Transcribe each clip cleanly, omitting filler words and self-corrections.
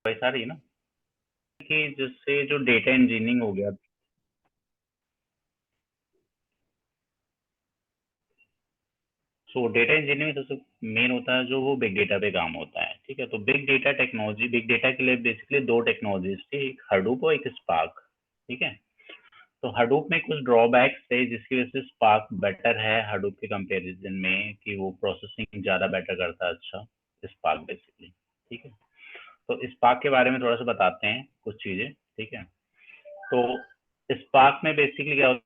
वैसा रही ना कि जिससे जो डेटा इंजीनियरिंग हो गया। सो डेटा इंजीनियरिंग सबसे मेन होता है जो वो बिग डेटा पे काम होता है। ठीक है, तो big data technology, big data के लिए बेसिकली दो टेक्नोलॉजीज थी, एक हडूप और एक स्पार्क। ठीक है, तो हडूप में कुछ ड्रॉबैक्स थे जिसकी वजह से स्पार्क बेटर है हडूप के कंपैरिजन में, कि वो प्रोसेसिंग ज़्यादा बेटर करता है। अच्छा, स्पार्क बेसिकली। ठीक है, तो स्पार्क के बारे में थोड़ा सा बताते हैं कुछ चीज़ें। ठीक है, तो स्पार्क में बेसिकली क्या होता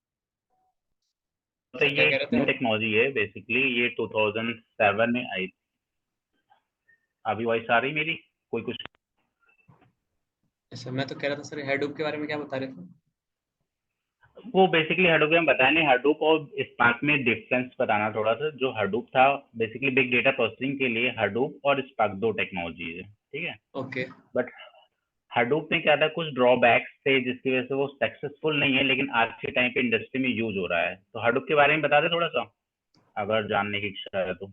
सर है, क्या ये कह एक रहे थे न्यू आप? टेक्नोलॉजी है बेसिकली, ये 2007 में आई। अभी वॉइस आ रही मेरी? कोई कुछ? सर मैं तो कह रहा था सर, हेडूप के बारे में क्या बता रहे थे? वो बेसिकली हडूप में बताया नहीं, हडूप और स्पार्क में डिफरेंस बताना थोड़ा सा। जो हडूप था बेसिकली बिग डेटा प्रोसेसिंग के लिए, हडूप और स्पार्क दो टेक्नोलॉजी है। ठीक है, ओके। बट हडूप में क्या था, कुछ ड्रॉबैक्स थे जिसकी वजह से वो सक्सेसफुल नहीं है, लेकिन आज के टाइम पे इंडस्ट्री में यूज हो रहा है। तो हडूप के बारे में बता दे थोड़ा सा, अगर जानने की इच्छा है तो।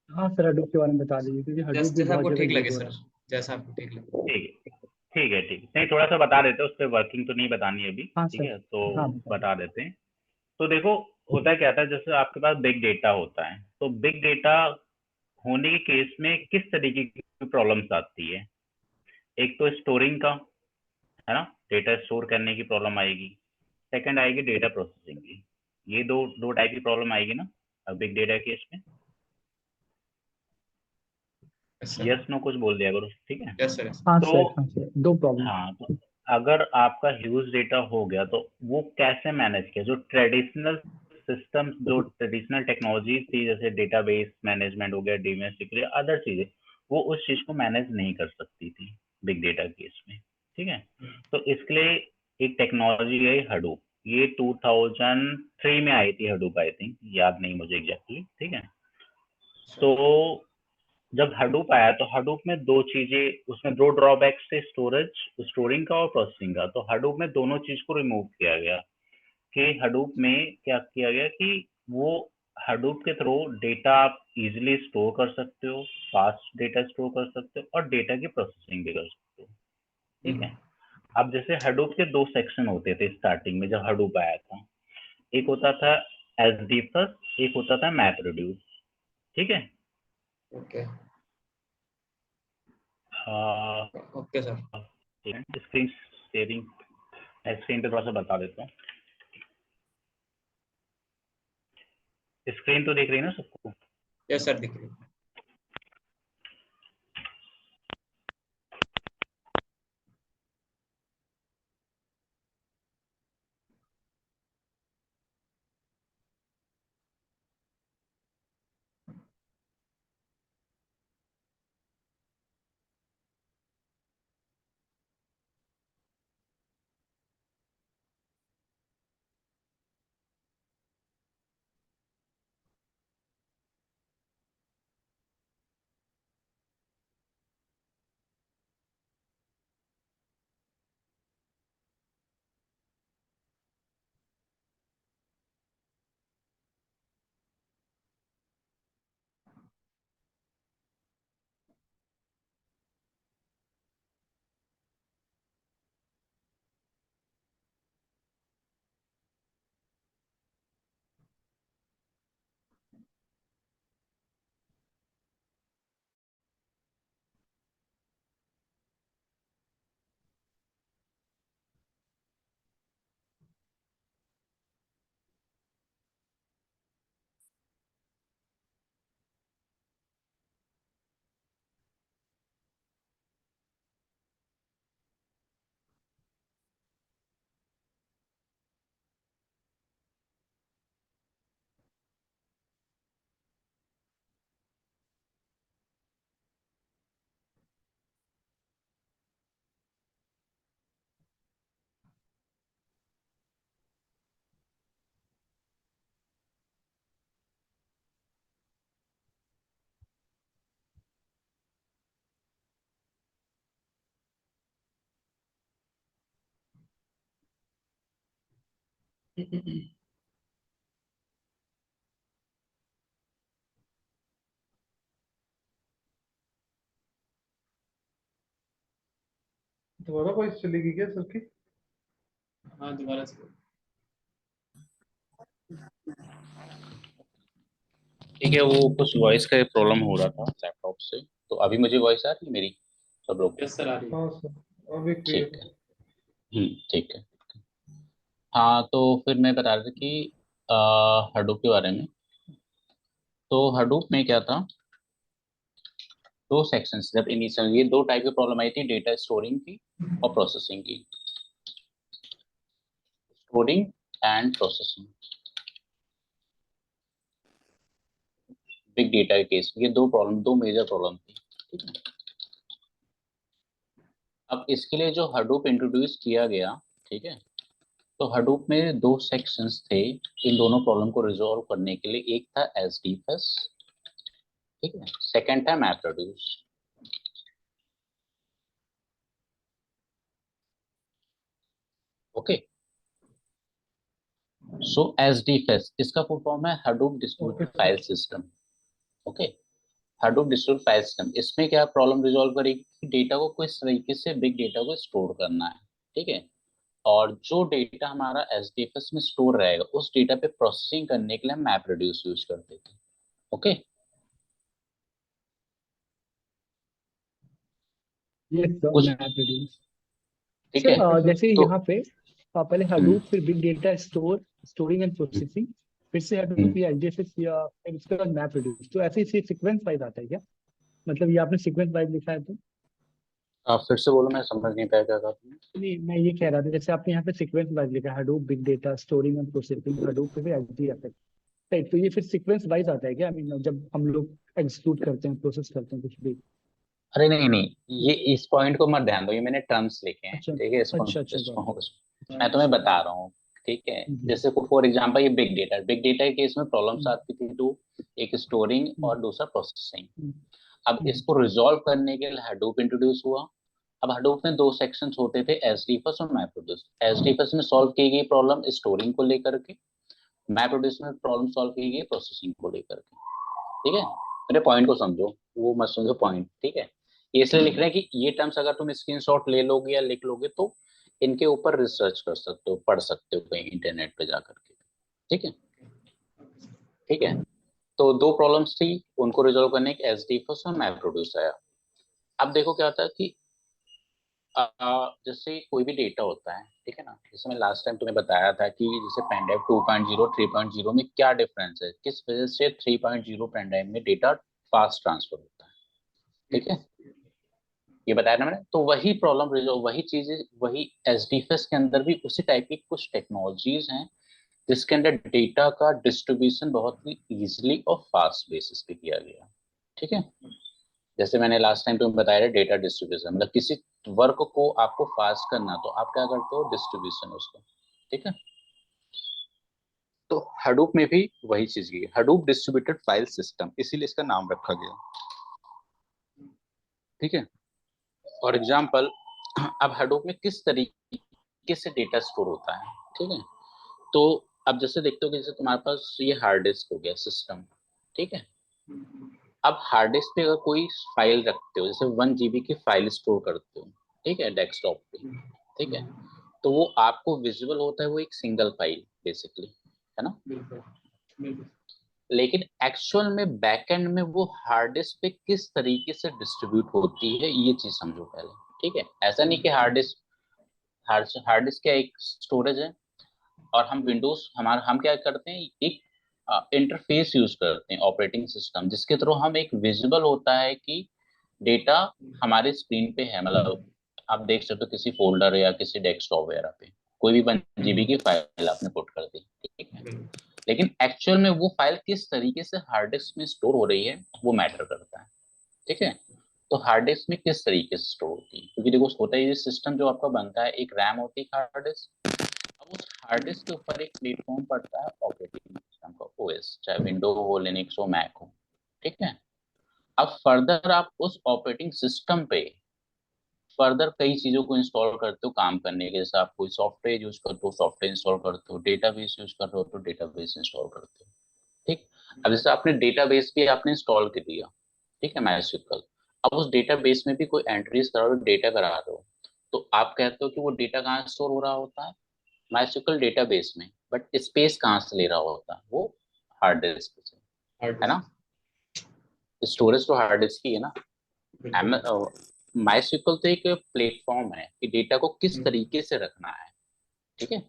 हाँ सर, हडूप के बारे में बता दीजिए क्योंकि हडूप भी जैसा बहुत आपको जगह ठीक यूज लगे हो सर, रहा है। जैसा आपको ठीक लगे। ठीक है, ठीक है, ठीक है, नहीं थोड़ा सा बता देते, उस पर वर्किंग तो नहीं बतानी अभी। हाँ ठीक सर। है, तो हाँ बता बता दीजिए। देते हैं। तो देखो, होता क्या था, जैसे आपके पास बिग डेटा होता है, तो बिग डेटा होने के केस में किस तरीके की प्रॉब्लम्स आती है। एक तो स्टोरिंग का, है ना, डेटा स्टोर करने की प्रॉब्लम आएगी। सेकंड आएगी डेटा प्रोसेसिंग की। ये दो दो टाइप की प्रॉब्लम आएगी ना बिग डेटा केस में। Yes sir. यस नो कुछ बोल दिया करो, ठीक है। Yes sir, yes. हाँ तो सर, हाँ सर, दो प्रॉब्लम। हाँ, तो अगर आपका ह्यूज डेटा हो गया तो वो कैसे मैनेज किया। जो ट्रेडिशनल सिस्टम, जो ट्रेडिशनल टेक्नोलॉजी थी, जैसे डेटाबेस मैनेजमेंट हो गया, डीएमएस या अदर चीजें, वो उस चीज को मैनेज नहीं कर सकती थी बिग डेटा केस में। ठीक है, तो इसके लिए एक टेक्नोलॉजी है हडूप। ये 2003 में आई थी हडूप, आई थिंक, याद नहीं मुझे एग्जैक्टली। ठीक है, सर। तो जब हडूप आया तो हडूप में दो चीजें, उसमें दो ड्रॉबैक्स थे, स्टोरेज, स्टोरिंग का और प्रोसेसिंग का। तो हडूप में दोनों चीज को रिमूव किया गया। कि हडूप में क्या किया गया कि वो हडूप के थ्रू डेटा आप इजिली स्टोर कर सकते हो, फास्ट डेटा स्टोर कर सकते हो और डेटा की प्रोसेसिंग भी कर सकते हो। ठीक है, अब जैसे हडूप के दो सेक्शन होते थे स्टार्टिंग में जब हडूप आया था। एक होता था एसडीफस, एक होता था मैप रिड्यूस। ठीक है, okay. Uh, okay sir. Screen sharing, screen पे थोड़ा सा बता देता हूँ। स्क्रीन तो दिख रही है ना सबको? यस सर, दिख रही है। दोबारा वॉइस चलेगी क्या सर की? हाँ दोबारा से। ठीक है, वो कुछ वॉइस का प्रॉब्लम हो रहा था लैपटॉप से। तो अभी मुझे वॉइस आ रही है मेरी सब लोग को? यस सर आ रही है। हाँ सर अभी ठीक क्लियर। है। ठीक है। हाँ, तो फिर मैं बता रहा था कि हडूप के बारे में। तो हडूप में क्या था, दो सेक्शंस जब इनिशियल, ये दो टाइप की प्रॉब्लम आई थी, डेटा स्टोरिंग की और प्रोसेसिंग की। Storing and processing, big data के केस में ये दो मेजर प्रॉब्लम थी। ठीक है। अब इसके लिए जो हडूप इंट्रोड्यूस किया गया, ठीक है, तो हडूप में दो सेक्शंस थे इन दोनों प्रॉब्लम को रिजॉल्व करने के लिए। एक था एसडीएफएस, ठीक है, सेकंड था मैप्रोड्यूस। ओके, सो एसडीएफएस इसका फुल फॉर्म है Hadoop okay distributed file system. Okay, Hadoop distributed file system, इसमें क्या प्रॉब्लम रिजॉल्व करेगी कि डेटा को किस तरीके से बिग डेटा को स्टोर करना है। ठीक है, और जो डेटा हमारा एसडीएफएस में स्टोर रहेगा उस डेटा पे प्रोसेसिंग करने के लिए हम मैप्रोड्यूस यूज करते थे। ओके, ये कुछ मैप रिड्यूस। ठीक है। सर जैसे तो यहाँ पे पहले हम्म, हडूप, फिर big data storing and hmm, processing, फिर से हम्म। हडूप या एलजीएसएस या फिर उसके बाद मैप रिड्यूस। तो ऐसे ही सीक्वेंस वाइज आता है क्या? मतलब ये आपने सीक्वेंस वाइज लिखा है तो? आप फिर से बोलो, मैं समझ नहीं पाया क्या कहा तुमने। नहीं, मैं ये कह रहा था जैसे आपने यहाँ पे सीक्वेंस वाइज लिखा है, Hadoop, big data, storing and processing, Hadoop पे फिर एलजीएसएस। राइट, तो ये फिर सीक्वेंस वाइज आता है क्या? आई मीन जब हम लोग एग्जीक्यूट करते हैं, प्रोसेस करते हैं कुछ भी। अरे नहीं नहीं, ये इस पॉइंट को मत ध्यान दो, ये मैंने टर्म्स लिखे हैं, अच्छा ठीक है, इसको अच्छा अच्छा, गॉट इसको हाँ, मैं तुम्हें अच्छा। बता रहा हूँ। ठीक है, इट। जैसे फॉर एग्जांपल ये बिग डेटा के केस में प्रॉब्लम्स आती थी दो, एक स्टोरिंग और दूसरा प्रोसेसिंग। अब इसको रिजॉल्व करने के लिए हडूप इंट्रोड्यूस हुआ। अब हडूप में दो सेक्शंस होते थे, एसडीएफएस और मैप्रोड्यूस। एसडीएफएस में सॉल्व की गई प्रॉब्लम स्टोरिंग को लेकर के, मैप्रोड्यूस में प्रॉब्लम सॉल्व की गई प्रोसेसिंग को लेकर के। ठीक है, मेरे पॉइंट को समझो, वो मत समझो पॉइंट। ठीक है, ये इसलिए लिख रहे हैं कि ये टर्म्स अगर तुम स्क्रीनशॉट ले लोगे या लिख लोगे तो इनके ऊपर रिसर्च कर सकते हो, पढ़ सकते हो कहीं इंटरनेट पे जाकर के। ठीक है। ठीक है, तो दो प्रॉब्लम्स थी, उनको रिजोल्व करने के एसडीएफएस और मैप्रोड्यूस आया। अब देखो क्या होता है कि जैसे कोई भी डेटा होता है, ठीक है ना, जैसे मैं लास्ट टाइम तुम्हें बताया था कि जैसे पेनड्राइव 2.0 3.0 में क्या डिफरेंस है, किस वजह से 3.0 पेनड्राइव में डेटा फास्ट ट्रांसफर होता है। ठीक है, ये बताया ना मैंने। तो वही प्रॉब्लम रिजॉल्व, वही चीजें, वही एसडीएफएस के अंदर भी उसी टाइप की कुछ टेक्नोलॉजीज हैं जिसके अंदर डेटा का डिस्ट्रीब्यूशन बहुत ही इजीली और फास्ट बेसिस पे किया गया। ठीक है, जैसे मैंने लास्ट टाइम तुम्हें बताया डेटा डिस्ट्रीब्यूशन, मतलब किसी वर्क को आपको फास्ट करना तो आप क्या करते हो, डिस्ट्रीब्यूशन उसको। ठीक है, तो हडूप में भी वही चीज की, हडूप डिस्ट्रीब्यूटेड फाइल सिस्टम, इसीलिए इसका नाम रखा गया। ठीक है, और एग्जांपल, अब हडूप में किस तरीके से डेटा स्टोर होता है। ठीक है, तो अब जैसे देखते हो कि जैसे तुम्हारे पास ये हार्ड डिस्क हो गया सिस्टम। ठीक है, अब हार्ड डिस्क पे अगर कोई फाइल रखते हो, जैसे 1 GB की फाइल स्टोर करते हो, ठीक है, डेस्कटॉप पे, ठीक है, तो वो आपको विजिबल होता है, वो एक सिंगल फाइल बेसिकली, है ना। बिल्कुल बिल्कुल। लेकिन एक्चुअल में बैकएंड में वो हार्ड डिस्क पे किस तरीके से डिस्ट्रीब्यूट होती है, ये चीज समझो पहले। ठीक है, ऐसा नहीं कि हार्ड डिस्क क्या एक स्टोरेज है, और हम विंडोज, हमारा हम क्या करते हैं, एक इंटरफेस यूज करते हैं, ऑपरेटिंग सिस्टम, जिसके थ्रू हम एक विजिबल होता है कि डेटा हमारे स्क्रीन पे है, मतलब आप देख सकते हो किसी फोल्डर या किसी डेस्कटॉप वगैरह पे कोई भी 1 GB की फाइल आपने पुट कर दी। ठीक है, लेकिन एक्चुअल में वो फाइल किस तरीके से हार्ड डिस्क में स्टोर हो रही है वो मैटर करता है। ठीक है, तो हार्ड डिस्क में किस तरीके से स्टोर होती है, क्योंकि देखो होता है ये सिस्टम जो आपका बनता है, एक रैम होती है हार्ड डिस्क। अब उस हार्ड डिस्क के ऊपर एक प्लेटफॉर्म पड़ता है ऑपरेटिंग सिस्टम का, ओएस, चाहे विंडो हो, लिनक्स हो, मैक हो। ठीक है, अब फर्दर आप उस ऑपरेटिंग सिस्टम पे फर्दर कई चीजों को इंस्टॉल करते हो काम करने के, जैसे आप कोई सॉफ्टवेयर यूज करते हो, सॉफ्टवेयर इंस्टॉल करते हो, डेटाबेस यूज कर रहे हो तो डेटाबेस इंस्टॉल करते हो। ठीक, अब जैसे आपने डेटाबेस भी आपने इंस्टॉल कर दिया, ठीक है, MySQL। अब उस डेटाबेस में भी कोई एंट्रीज करा रहे हो, डेटा करा रहे हो, तो आप कहते हो कि वो डेटा कहाँ स्टोर हो रहा होता है, माइस्क्यूएल डेटाबेस में, बट स्पेस कहाँ से ले रहा होता है, वो हार्ड डिस्क से, हार्ड है ना। स्टोरेज तो हार्ड डिस्क की है ना। माइस्क्यूएल तो एक प्लेटफॉर्म है कि डेटा को किस तरीके से रखना है, ठीक है,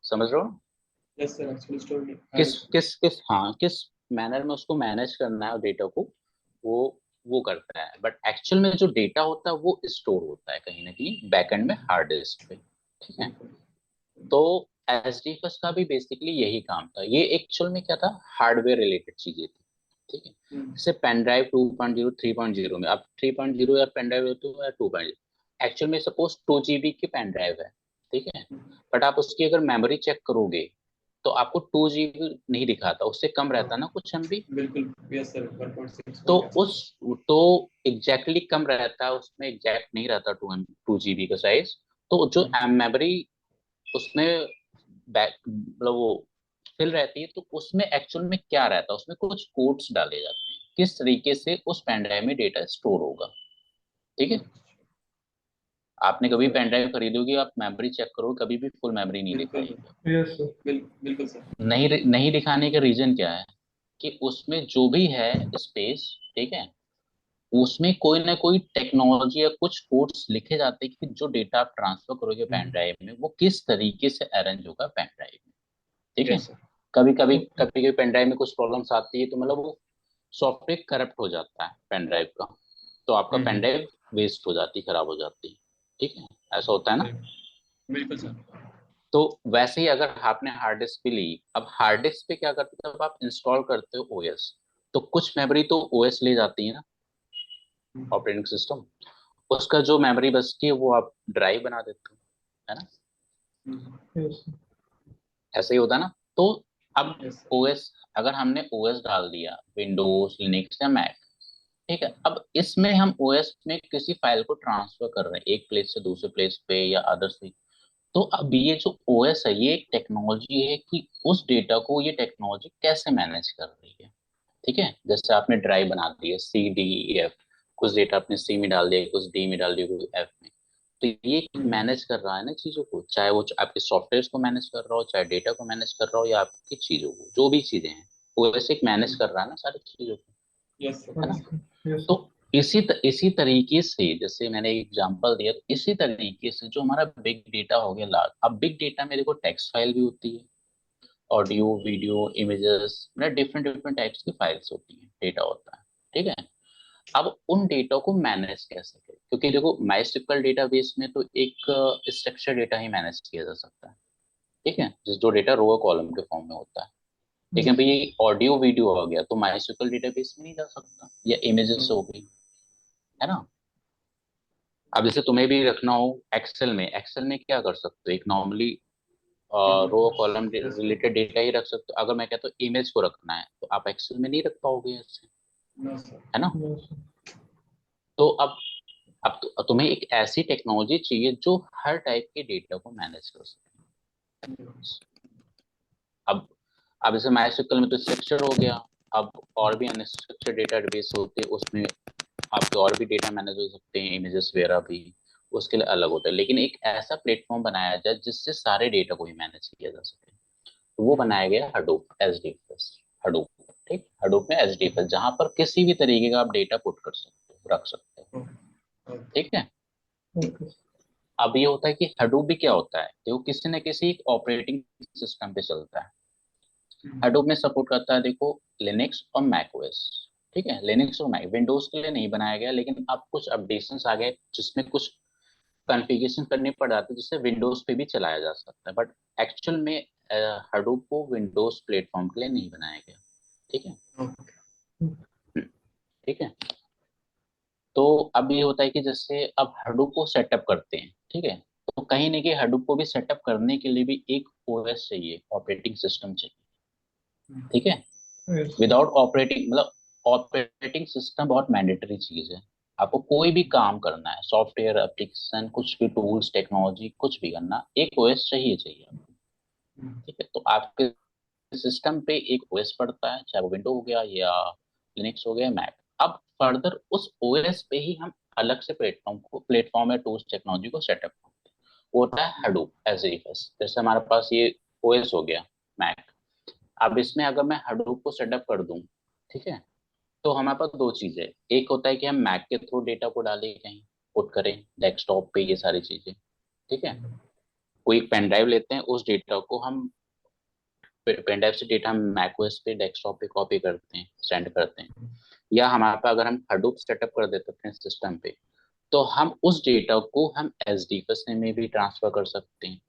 समझ रहे हो। यस सर, एक्चुअली स्टोर किस मैनर में उसको मैनेज करना है डेटा को, वो वो करता है। बट एक्चुअल में जो डेटा होता है वो स्टोर होता है कहीं ना कहीं बैकएंड में हार्ड डिस्क पे, ठीक है। तो एचडीएफएस का भी बेसिकली यही काम था। ये एक्चुअल में क्या था, हार्डवेयर रिलेटेड चीजें थी, ठीक है। जैसे पेन ड्राइव 2.0 3.0 में, अब 3.0 या पेन ड्राइव होती है या 2.0, एक्चुअल में सपोज 2 GB की पेन ड्राइव है, ठीक है, बट आप उसकी अगर मेमोरी चेक करोगे तो आपको 2 GB नहीं दिखाता, उससे कम रहता ना कुछ एमबी। बिल्कुल, यस सर, 1.6 तो तो एग्जैक्टली कम रहता है उसमें, एग्जैक्ट नहीं रहता 2 GB का साइज। तो जो मेमोरी उसमें मतलब वो फिल रहती है, तो उसमें एक्चुअल में क्या रहता है, उसमें कुछ कोड्स डाले जाते हैं किस तरीके से उस पेन ड्राइव में डेटा स्टोर होगा, ठीक है। आपने कभी पेन ड्राइव खरीदोगे, आप मेमोरी चेक करो, कभी भी फुल मेमोरी नहीं दिखाएगी। Yes sir. बिल्कुल सर। नहीं दिखाने का रीजन क्या है कि उसमें जो भी है स्पेस, ठीक है, उसमें कोई ना कोई टेक्नोलॉजी या कुछ कोड्स लिखे जाते हैं कि जो डेटा आप ट्रांसफर करोगे पेन ड्राइव में वो किस तरीके से अरेंज होगा पेन ड्राइव में, ठीक है। Yes sir. कभी पेन ड्राइव में कुछ प्रॉब्लम्स आती है तो मतलब वो सॉफ्टवेयर करप्ट हो जाता है पेन ड्राइव का, तो आपका पेन ड्राइव वेस्ट हो जाती, खराब हो जाती, ठीक है, ऐसा होता है ना। बिल्कुल सर। तो वैसे ही अगर आपने हार्ड डिस्क भी ली, अब हार्ड डिस्क पे क्या करते हो, जब आप इंस्टॉल करते हो ओएस, तो कुछ मेमोरी तो ओएस ले जाती है ना, ऑपरेटिंग सिस्टम, उसका जो मेमोरी बचती है वो आप ड्राइव बना देते हो, है ना, यस ऐसे ही होता है ना। तो अब यस ओएस, अगर हमने ओएस डाल दिया विंडोज लिनक्स या मैक, ठीक है, अब इसमें हम ओएस में किसी फाइल को ट्रांसफर कर रहे हैं एक प्लेस से दूसरे प्लेस पे या अदर से, तो अब ये जो ओएस है ये एक टेक्नोलॉजी है कि उस डेटा को ये टेक्नोलॉजी कैसे मैनेज कर रही है, ठीक है। जैसे आपने ड्राइव बना दी है सी डी एफ, कुछ डेटा आपने सी में डाल दिया, कुछ डी में डाल दिया, कुछ एफ में, तो ये मैनेज कर रहा है ना चीजों को, चाहे वो आपके सॉफ्टवेयर को मैनेज कर रहा हो, चाहे डेटा को मैनेज कर रहा हो, या आपकी चीजों को, जो भी चीजें हैं वो वैसे एक मैनेज कर रहा है ना सारी चीजों को, यस है ना। यस तो इसी तरीके से, जैसे मैंने एग्जांपल दिया, तो इसी तरीके से जो हमारा बिग डेटा हो गया लार्ज, अब बिग डेटा में देखो टेक्स्ट फाइल भी होती है, ऑडियो वीडियो इमेजेस, मतलब डिफरेंट डिफरेंट टाइप्स की फाइल्स होती हैं, डेटा होता है, ठीक है। अब उन डेटा को मैनेज कैसे करें, क्योंकि देखो माइस्क्यूएल डेटाबेस में तो एक स्ट्रक्चर डेटा ही मैनेज किया जा सकता है, ठीक है, जो डेटा रो कॉलम के फॉर्म में होता है, लेकिन भाई ऑडियो वीडियो हो गया तो माइस्क्यूएल डेटाबेस में नहीं जा सकता, या इमेजेस हो गई, है ना। अब जैसे तुम्हें भी रखना हो एक्सेल में क्या कर सकते हो, एक normally row column related data ही रख सकते हो। अगर मैं कहता हूँ इमेज को रखना है तो आप एक्सेल में नहीं रख पाओगे ऐसे, नो सर। है ना। तो अब तुम्हें एक ऐसी टेक्नोलॉजी चाहिए जो हर टाइप के डेटा को मैनेज कर सके। अब अब जैसे माइस्क्यूएल में तो स्ट्रक्चर हो गया, अब और भी अनस्ट्रक्चर्ड डेटाबेस होते हैं, उसमें आपके और भी डेटा मैनेज हो सकते हैं, इमेजेस वगैरह भी, उसके लिए अलग होता है। लेकिन एक ऐसा प्लेटफॉर्म बनाया जाए जिससे सारे डेटा को ही मैनेज किया जा सके, तो वो बनाया गया हडूप, एचडीएफएस, हडूप, ठीक, हडूप में एचडीएफएस, जहां पर किसी भी तरीके का आप डेटा पुट कर सकते हो, रख सकते हो, ठीक है। अब ये होता है कि हडूप भी क्या होता है, देखो किसी न किसी एक ऑपरेटिंग सिस्टम पे चलता है। हडूप में सपोर्ट करता है देखो लिनक्स और मैक ओएस, ठीक है, लिनक्स और मैक, विंडोज के लिए नहीं बनाया गया, लेकिन अब कुछ अपडेशंस आ गए जिसमें कुछ कॉन्फ़िगरेशन करनी पड़ जाती है जिससे विंडोज पे भी चलाया जा सकता है, बट एक्चुअल में हडूप को विंडोज प्लेटफॉर्म के लिए नहीं बनाया गया, ठीक है, ठीक है। तो अब ये होता है कि जैसे अब हडूप को सेटअप करते हैं, ठीक है, तो कहीं ना कहीं हडूप को भी सेटअप करने के लिए भी एक ओएस चाहिए, ऑपरेटिंग सिस्टम चाहिए, ठीक है। विदाउट ऑपरेटिंग मतलब ऑपरेटिंग सिस्टम बहुत मैंडेटरी चीज है। आपको कोई भी काम करना है, सॉफ्टवेयर एप्लीकेशन, कुछ भी टूल्स टेक्नोलॉजी कुछ भी करना, एक ओएस चाहिए आपको, ठीक है। तो आपके सिस्टम पे एक ओएस पड़ता है, चाहे वो विंडो हो गया या लिनक्स हो गया मैक। अब फर्दर उस ओएस पे ही हम अलग से प्लेटफॉर्म या टूल्स टेक्नोलॉजी को सेटअप करते हैं, वो होता है हडूप एज ए जैसे हमारे पास ये ओएस हो गया मैक। अब इसमें अगर मैं हडूप को सेटअप कर दूं, ठीक है, तो हमारे पास दो चीजें, एक होता है कि हम मैक के थ्रू डेटा को डालें कहीं, पुट करें डेस्कटॉप पे, ये सारी चीजें, ठीक है। कोई एक पेन ड्राइव लेते हैं, उस डेटा को हम पेन ड्राइव से डेटा हम मैक ओएस पे डेस्कटॉप पे कॉपी करते हैं, सेंड करते हैं। या हमारे पास अगर हम हडूप सेटअप कर देते हैं अपने सिस्टम पे, तो हम उस डेटा को हम एसडीएफएस में भी ट्रांसफर कर सकते हैं,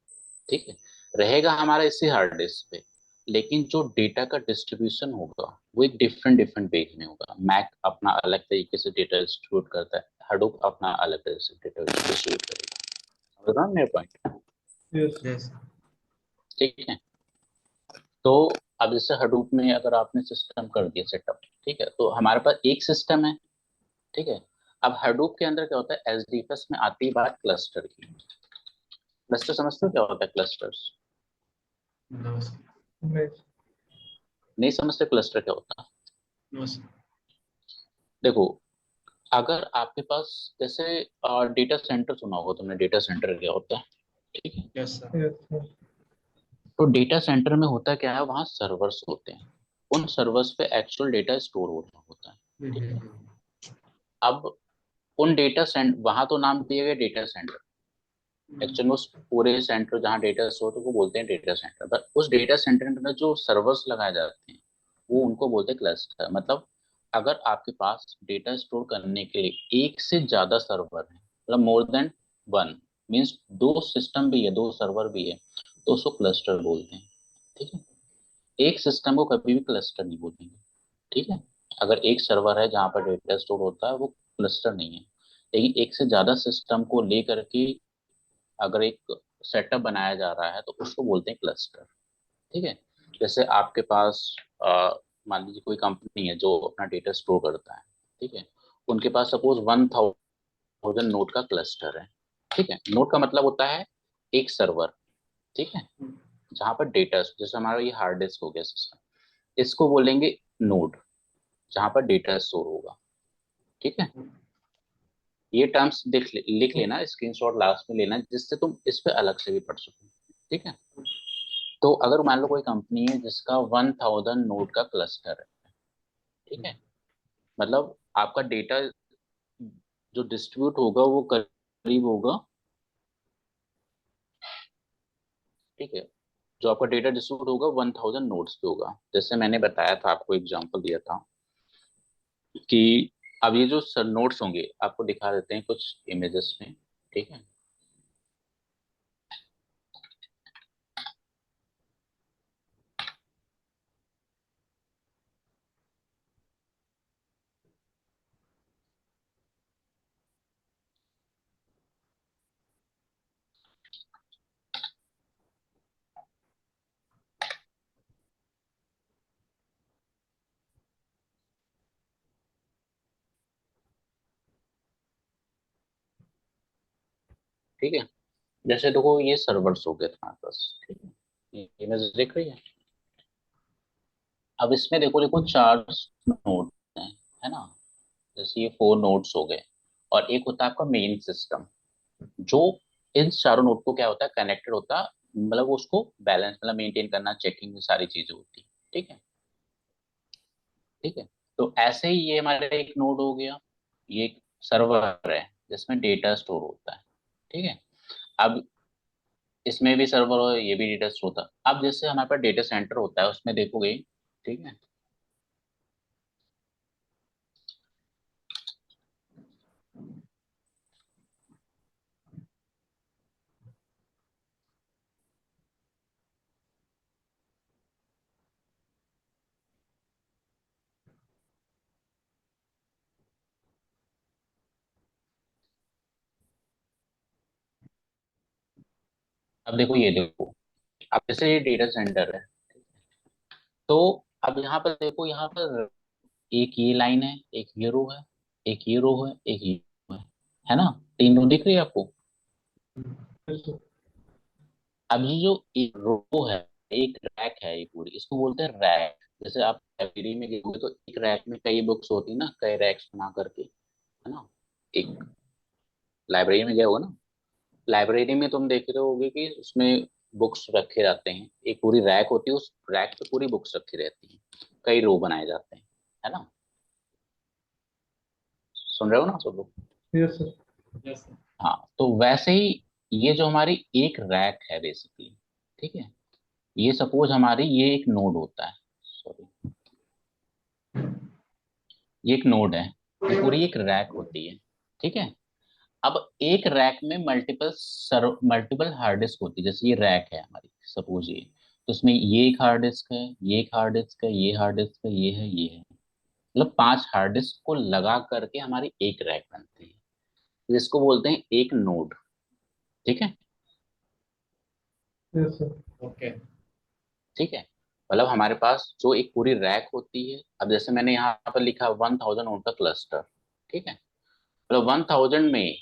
ठीक है, रहेगा हमारा इसी हार्ड डिस्क पे। लेकिन जो डेटा का डिस्ट्रीब्यूशन होगा वो एक डिफरेंट डिफरेंट पेज में होगा। मैक अपना अलग तरीके से डेटा डिस्ट्रीब्यूट करता है, हडूप अपना अलग तरीके से डेटा डिस्ट्रीब्यूट करेगा। समझ रहे हो मेरे पॉइंट? Yes Yes. ठीक है। तो अब जैसे हडूप में अगर आपने सिस्टम कर दिया सेटअप, ठीक है, तो हमारे पास एक सिस्टम है, ठीक है। अब हडूप के अंदर क्या होता है, एसडीएफएस में आती है बात क्लस्टर की। क्लस्टर समझते हो क्या होता है क्लस्टर्स? No, sir. नहीं नहीं समझते क्लस्टर क्या होता है? No, sir. देखो, अगर आपके पास जैसे डेटा सेंटर सुना होगा तुमने, डेटा सेंटर क्या होता है, ठीक है। Yes, sir. यस तो डेटा सेंटर में होता क्या है, वहाँ सर्वर्स होते हैं, उन सर्वर्स पे एक्चुअल डेटा स्टोर हो रहा होता है, ठीक है। अब उन डेटा सेंटर, वहां तो नाम दिया गया डेटा सेंटर, एक्चुअली उस पूरे सेंटर जहाँ डेटा स्टोर तो वो बोलते हैं डेटा सेंटर, बट उस डेटा सेंटर में जो सर्वर्स लगाए जाते हैं वो उनको बोलते हैं क्लस्टर। मतलब अगर आपके पास डेटा स्टोर करने के लिए एक से ज्यादा सर्वर है, मतलब मोर देन वन, मीन्स दो सिस्टम भी है, दो सर्वर भी है, तो उसको क्लस्टर बोलते हैं, ठीक है। एक सिस्टम को कभी भी क्लस्टर नहीं बोलेंगे, ठीक है। अगर एक सर्वर है जहाँ पर डेटा स्टोर होता है वो क्लस्टर नहीं है। लेकिन एक से ज्यादा सिस्टम को लेकर के अगर एक सेटअप बनाया जा रहा है तो उसको बोलते हैं क्लस्टर, ठीक है। जैसे आपके पास मान लीजिए कोई कंपनी है जो अपना डेटा स्टोर करता है, ठीक है, उनके पास सपोज 1000 नोड का क्लस्टर है, ठीक है। नोड का मतलब होता है एक सर्वर, ठीक है, जहाँ पर डेटा, जैसे हमारा ये हार्ड डिस्क हो गया सिस्टम, इसको बोलेंगे नोड, जहाँ पर डेटा स्टोर होगा, ठीक है। ये टर्म्स लिख लेना, स्क्रीनशॉट लास्ट में लेना, जिससे तुम इस पे अलग से भी पढ़ सको, ठीक है। तो अगर मान लो कोई कंपनी है जिसका 1000 नोड का क्लस्टर है, ठीक है, मतलब आपका डेटा जो डिस्ट्रीब्यूट होगा वो करीब होगा, ठीक है, जो आपका डेटा डिस्ट्रीब्यूट होगा 1000 नोड्स पे होगा। जैसे मैंने बताया था, आपको एग्जांपल दिया था कि अब ये जो सर नोड्स होंगे आपको दिखा देते हैं कुछ इमेजेस में, ठीक है। ठीक है, जैसे देखो ये सर्वर्स हो गए तुम्हारे पास, ठीक है, ये इमेज दिख रही है। अब इसमें देखो देखो चार नोड हैं, है ना, जैसे ये 4 नोड्स हो गए, और एक होता है आपका मेन सिस्टम, जो इन चारों नोड को क्या होता है कनेक्टेड होता है, मतलब उसको बैलेंस मतलब मेंटेन करना, चेकिंग, सारी चीजें होती है, ठीक है, ठीक है। तो ऐसे ही ये हमारे एक नोड हो गया, ये एक सर्वर है जिसमें डेटा स्टोर होता है, ठीक है। अब इसमें भी सर्वर हो, ये भी डेटा स्टोर होता है। अब जैसे हमारे पास डेटा सेंटर होता है उसमें देखोगे, ठीक है, अब देखो ये देखो, अब जैसे ये डेटा सेंटर है, तो अब यहाँ पर देखो, यहाँ पर एक ये लाइन है, एक ये रो है, एक ये रो है, एक ये रो है ना, 3 रो दिख रही है आपको। यस अब ये जो एक रो है, एक रैक है, ये पूरी इसको बोलते हैं रैक। जैसे आप लाइब्रेरी में गए तो एक रैक में कई बुक्स होती है ना, कई रैक्स बना करके, है ना, एक लाइब्रेरी में गए होगे ना, लाइब्रेरी में तुम देख रहे होगे कि उसमें बुक्स रखे रहते हैं, एक पूरी रैक होती है, उस रैक पे पूरी बुक्स रखी रहती हैं, कई रो बनाए जाते हैं, है ना? सुन रहे हो ना सब लोग? Yes sir. Yes sir. हाँ, तो वैसे ही ये जो हमारी एक रैक है बेसिकली, ठीक है, ये सपोज हमारी ये एक नोड होता है, सॉरी, ये एक नोड है, ये पूरी एक रैक होती है, ठीक है। अब एक रैक में मल्टीपल हार्ड डिस्क होती है, जैसे ये रैक है हमारी सपोज ये, तो उसमें ये एक हार्ड डिस्क है, ये एक हार्ड डिस्क है, ये हार्ड डिस्क है, ये है, ये है, मतलब 5 हार्ड डिस्क को लगा करके हमारी एक रैक बनती है, जिसको बोलते हैं एक नोड, ठीक है। Yes sir. ओके। ठीक है, मतलब हमारे पास जो एक पूरी रैक होती है, अब जैसे मैंने यहाँ पर लिखा 1000 नोड का क्लस्टर, ठीक है, मतलब 1000 में,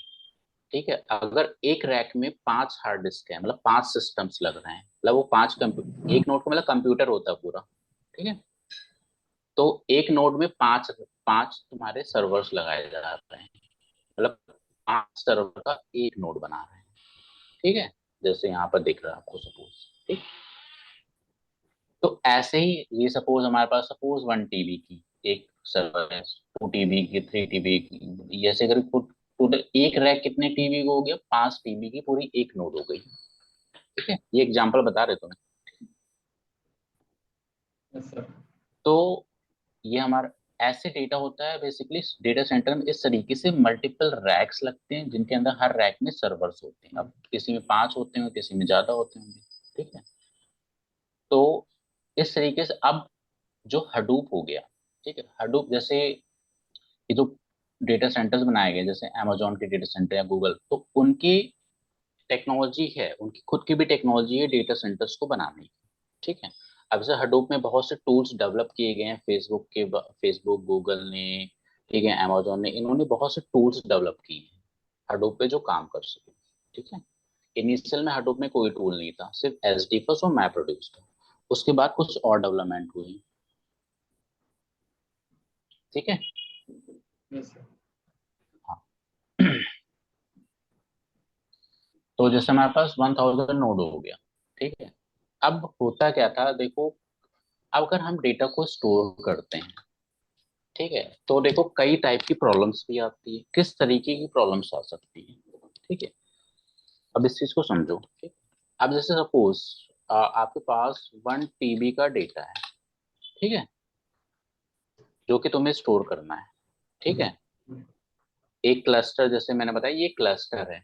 ठीक है, अगर एक रैक में 5 हार्ड डिस्क है, मतलब 5 सिस्टम्स लग रहे हैं, मतलब वो 5 एक नोड का मतलब कंप्यूटर होता है पूरा, ठीक है, तो एक नोड में 5 5 तुम्हारे सर्वर्स लगाए जा रहे हैं, मतलब 5 सर्वर का एक नोड बना रहे हैं, ठीक है, जैसे यहाँ पर दिख रहा है आपको सपोज, ठीक। तो ऐसे ही ये सपोज हमारे पास सपोज 1 TB की एक सर्वर है, 2 TB की, 3 TB की, ऐसे करके टोटल एक रैक कितने टीबी को हो गया, 5 TB की पूरी एक नोड हो गई, ठीक है, ये एग्जांपल बता रहे तुम्हें। Yes sir. तो ये हमारा ऐसे डेटा होता है बेसिकली, डेटा सेंटर में इस तरीके से मल्टीपल रैक्स लगते हैं, जिनके अंदर हर रैक में सर्वर्स होते हैं, अब किसी में 5 होते हैं, किसी में ज्यादा होते होंगे, ठीक है। तो इस तरीके से अब जो हडूप हो गया, ठीक है, हडूप जैसे ये जो डेटा सेंटर्स बनाए गए, जैसे अमेजोन के डेटा सेंटर या गूगल, तो उनकी टेक्नोलॉजी है, उनकी खुद की भी टेक्नोलॉजी है डेटा सेंटर्स को बनाने की, ठीक है। अब जैसे हडूप में बहुत से टूल्स डेवलप किए गए हैं, फेसबुक गूगल ने, ठीक है, अमेजोन ने, इन्होंने बहुत से टूल्स डेवलप किए हैं हडूप पे जो काम कर सके, ठीक है। इनिशियल में हडूप में कोई टूल नहीं था, सिर्फ एसडीफस और मैप प्रोड्यूस था, उसके बाद कुछ और डेवलपमेंट हुई, ठीक है। Yes sir. हाँ। तो जैसे हमारे पास 1000 नोड हो गया, ठीक है। अब होता क्या था देखो, अब अगर हम डेटा को स्टोर करते हैं, ठीक है, तो देखो कई टाइप की प्रॉब्लम्स भी आती है, किस तरीके की प्रॉब्लम्स आ सकती है, ठीक है। अब इस चीज को समझो, ठीक। अब जैसे सपोज आपके पास 1 TB का डेटा है, ठीक है, जो कि तुम्हें स्टोर करना है, ठीक है। एक क्लस्टर, जैसे मैंने बताया ये क्लस्टर है,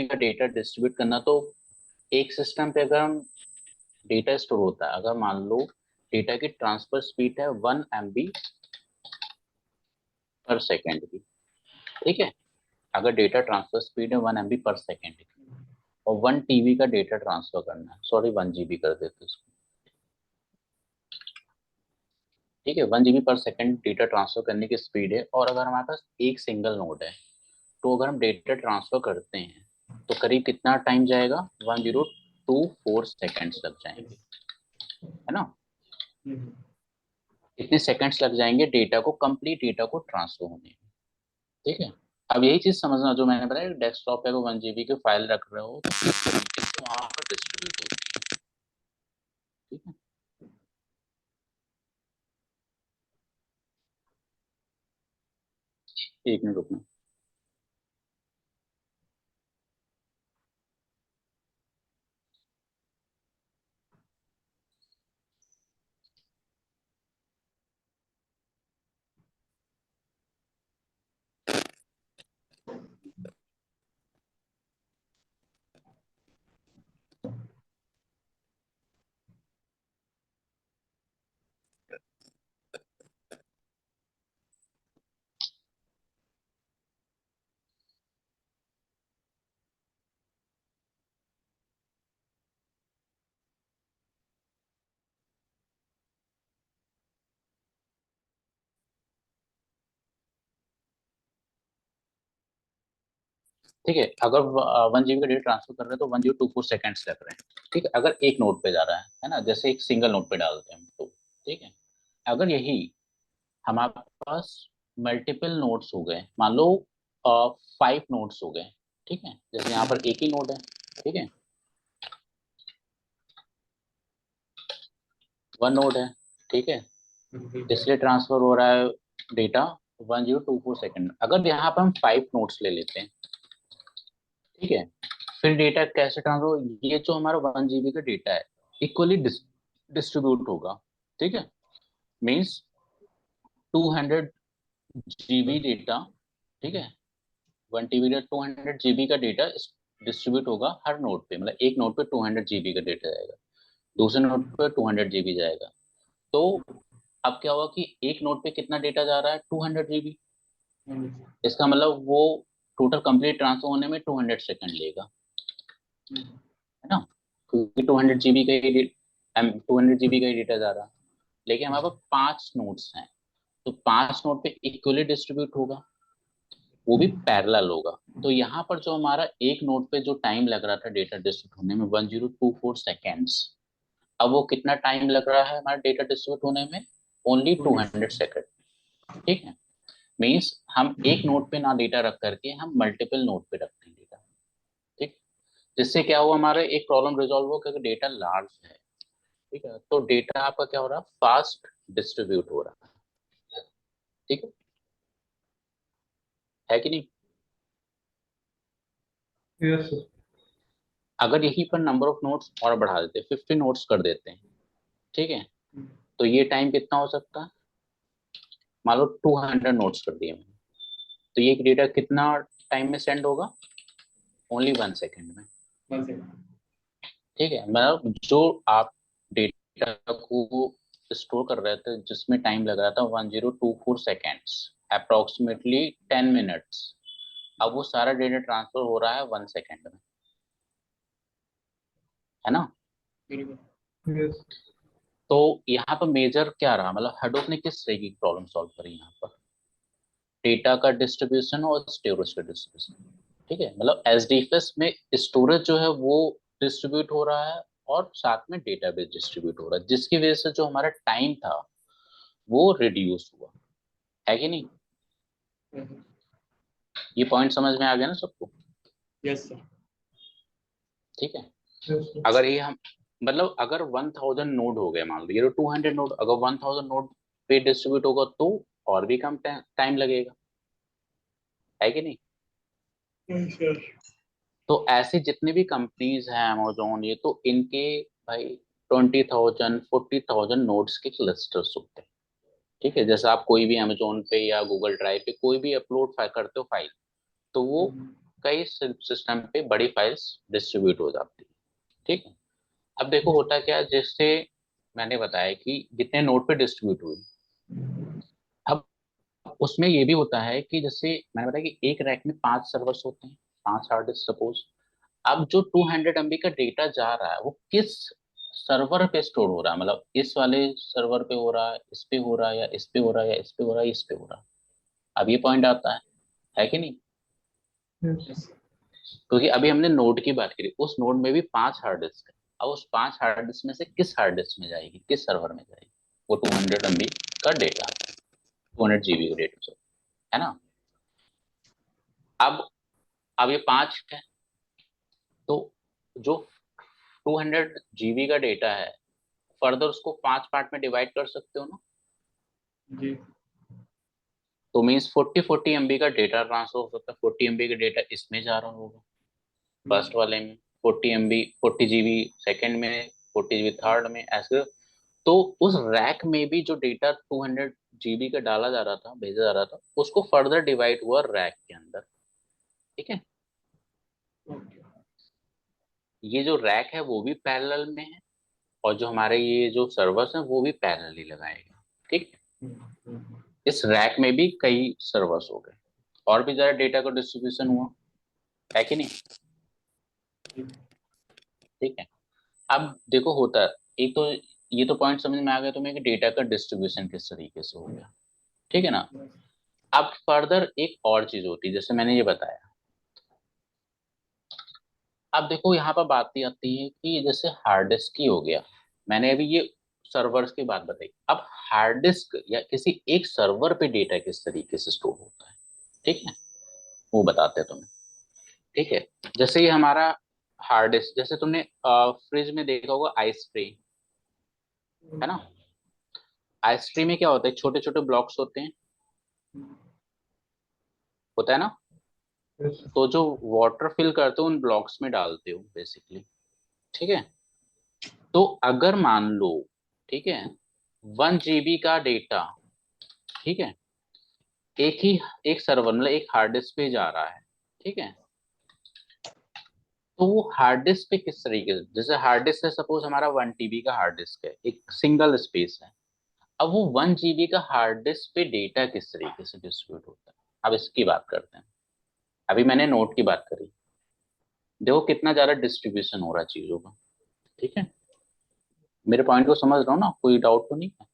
का डेटा डिस्ट्रीब्यूट करना, तो एक सिस्टम पे अगर हम डेटा स्टोर होता है, अगर मान लो डेटा की ट्रांसफर स्पीड है 1 MB पर सेकेंड की, ठीक है, अगर डेटा ट्रांसफर स्पीड है 1 MB पर सेकेंड की, और 1 TB का डेटा ट्रांसफर करना है, सॉरी 1 GB कर देते इसको, ठीक है, 1 GB पर सेकेंड डेटा ट्रांसफर करने की स्पीड है, और अगर हमारे पास एक सिंगल नोड है, तो अगर हम डेटा ट्रांसफर करते हैं तो करीब कितना टाइम जाएगा, 1024 सेकेंड्स लग जाएंगे, है ना। इतने सेकंड्स लग जाएंगे डेटा को, कंप्लीट डेटा को ट्रांसफर होने में, ठीक है। अब यही चीज समझना जो मैंने बताया, डेस्कटॉप पे 1 GB की फाइल रख रहे हो तो किस तरीके से वहां पर डिस्ट्रीब्यूट होती है, ठीक है। एक मिनट रुकना। ठीक है, अगर 1 GB का डेटा ट्रांसफर कर रहे हैं तो 1024 सेकंड्स लग रहे हैं, ठीक है, अगर एक नोड पे जा रहा है ना, जैसे एक सिंगल नोड पे डालते हैं हम तो, ठीक है। अगर यही हमारे पास मल्टीपल नोड्स हो गए, मान लो 5 नोड्स हो गए, ठीक है, जैसे यहाँ पर एक ही नोड है, ठीक है, 1 नोड है, ठीक है, इसलिए ट्रांसफर हो रहा है डेटा 1024 सेकंड। अगर यहाँ पर हम 5 नोड्स ले लेते हैं, ठीक है, फिर डेटा कैसे ट्रांसफर, ये जो हमारा 1 GB का डेटा है इक्वली डिस्ट्रीब्यूट होगा, ठीक है, मीन्स 200 GB डेटा, ठीक है, 1 TB का 200 GB का डेटा डिस्ट्रीब्यूट होगा हर नोड पे, मतलब एक नोड पे 200 GB का डेटा जाएगा, दूसरे नोड पे 200 GB जाएगा। तो अब क्या हुआ कि एक नोड पे कितना डेटा जा रहा है, 200 GB। इसका मतलब वो टोटल कंप्लीट ट्रांसफर होने में 200 सेकंड लेगा, है ना, क्योंकि 200 GB का ही 200 GB का ही डेटा जा रहा है। लेकिन हमारे पास 5 नोड्स हैं, तो 5 नोड पे इक्वली डिस्ट्रीब्यूट होगा, वो भी पैरेलल होगा। तो यहाँ पर जो हमारा एक नोड पे जो टाइम लग रहा था डेटा डिस्ट्रीब्यूट होने में 1024 सेकेंड्स, अब वो कितना टाइम लग रहा है हमारा डेटा डिस्ट्रीब्यूट होने में, ओनली 200 सेकेंड, ठीक है। मीन्स हम एक नोड पे ना डेटा रख करके हम मल्टीपल नोड पे रखते हैं डेटा, ठीक, जिससे क्या हुआ, हमारा एक प्रॉब्लम रिजॉल्व हो, क्योंकि डेटा लार्ज है, ठीक है, तो डेटा आपका क्या हो रहा है, फास्ट डिस्ट्रीब्यूट हो रहा है, ठीक है कि नहीं। Yes sir. अगर यहीं पर नंबर ऑफ नोट्स और बढ़ा देते, 50 नोट्स कर देते हैं, ठीक है, तो ये टाइम कितना हो सकता है, मान लो 200 नोट्स कर दिए मैंने, तो ये डेटा कितना टाइम में सेंड होगा, ओनली 1 सेकेंड में, ठीक है। मतलब जो आप डेटा को स्टोर कर रहे थे जिसमें टाइम लग रहा था 1024 सेकेंड्स, अप्रोक्सीमेटली 10 मिनट्स, अब वो सारा डेटा ट्रांसफर हो रहा है 1 सेकेंड में, है ना। यस। तो यहाँ पर मेजर क्या रहा, मतलब हडूप ने किस तरह की प्रॉब्लम सॉल्व करी यहाँ पर, डेटा का डिस्ट्रीब्यूशन और स्टोरेज का डिस्ट्रीब्यूशन, ठीक है, मतलब एसडीएफएस में स्टोरेज जो है वो डिस्ट्रीब्यूट हो रहा है और साथ में डेटाबेस डिस्ट्रीब्यूट हो रहा है, जिसकी वजह से जो हमारा टाइम था वो रिड्यूस हुआ, है कि नहीं। ये पॉइंट समझ में आ गया ना सबको, यस सर। ठीक है। Yes sir. अगर ये हम मतलब अगर 1000 नोड हो गए, मान लो ये तो 200 नोड, अगर 1000 नोड पे डिस्ट्रीब्यूट होगा तो और भी कम टाइम लगेगा, है कि नहीं। तो ऐसे जितने भी कंपनीज हैं अमेजोन, ये तो इनके भाई 20,000 40,000 नोड्स के क्लस्टर्स होते हैं, ठीक है। जैसे आप कोई भी अमेजोन पे या गूगल ड्राइव पे कोई भी अपलोड करते हो फाइल, तो वो कई सिस्टम पे बड़ी फाइल्स डिस्ट्रीब्यूट हो जाती है, ठीक है। अब देखो होता क्या है, जैसे मैंने बताया कि जितने नोड पे डिस्ट्रीब्यूट हुई, अब उसमें ये भी होता है कि जैसे मैंने बताया कि एक रैक में 5 सर्वर्स होते हैं, 5 हार्ड डिस्क सपोज। अब जो 200 MB का डेटा जा रहा है वो किस सर्वर पे स्टोर हो रहा है, मतलब इस वाले सर्वर पे हो रहा है, इस पे हो रहा है, या इस पे हो रहा है, या इस पे हो रहा है, इस पे हो रहा है। अब ये पॉइंट आता है कि नहीं, यस। क्योंकि अभी हमने नोड की बात करी, उस नोड में भी 5 हार्ड डिस्क है, अब उस 5 हार्ड डिस्क में से किस हार्ड डिस्क में जाएगी, किस सर्वर में जाएगी, वो 200 MB का डेटा, 200 GB का डेटा, है ना। अब ये 5 है, तो जो 200 GB का डेटा है, फर्दर उसको 5 पार्ट में डिवाइड कर सकते हो ना, जी। तो मीन्स 40 MB का डेटा ट्रांसफर हो सकता है, 40 MB का डेटा इसमें जा रहा होगा फर्स्ट वाले में, 40 MB 40 GB सेकेंड में, 40 GB थर्ड में, ऐसे। तो उस रैक में भी जो डेटा 200 GB का डाला जा रहा था, भेजा जा रहा था, उसको फर्दर डिवाइड हुआ रैक के अंदर, ठीक है। ये जो रैक है वो भी पैरेलल में है, और जो हमारे ये जो सर्वर्स हैं वो भी पैरेलली लगाएगा, ठीक है। इस रैक में भी कई सर्वर्स हो गए, और भी ज्यादा डेटा का डिस्ट्रीब्यूशन हुआ, है कि नहीं, ठीक है। अब देखो होता है, एक तो ये तो पॉइंट समझ में आ गया तुम्हें कि डेटा का डिस्ट्रीब्यूशन किस तरीके से हो गया, ठीक है ना। अब फर्दर एक और चीज होती है, जैसे मैंने ये बताया। अब देखो यहाँ पर बात ही आती है कि जैसे हार्ड डिस्क ही हो गया, मैंने अभी ये सर्वर्स की बात बताई, अब हार्ड डिस्क या किसी एक सर्वर पे डेटा किस तरीके से स्टोर होता है, ठीक है, वो बताते हैं तुम्हें। ठीक है, जैसे ये हमारा हार्ड डिस्क, जैसे तुमने फ्रिज में देखा होगा आइस ट्रे, है ना, आइस ट्रे में क्या होता है, छोटे छोटे ब्लॉक्स होते हैं, होता है ना, Yes, sir. तो जो वाटर फिल करते हो उन ब्लॉक्स में डालते हो बेसिकली, ठीक है। तो अगर मान लो, ठीक है, 1 GB का डेटा, ठीक है, एक सर्वर मतलब एक हार्ड डिस्क पे जा रहा है, ठीक है, तो वो हार्ड डिस्क पे किस तरीके से, जैसे हार्ड डिस्क है, सपोज हमारा 1 TB का हार्ड डिस्क है, एक सिंगल स्पेस है, अब वो 1 GB का हार्ड डिस्क पे डेटा किस तरीके से डिस्ट्रीब्यूट होता है, अब इसकी बात करते हैं। अभी मैंने नोट की बात करी, देखो कितना ज्यादा डिस्ट्रीब्यूशन हो रहा है चीजों का, ठीक है, मेरे पॉइंट को समझ रहा हो ना, कोई डाउट तो नहीं है,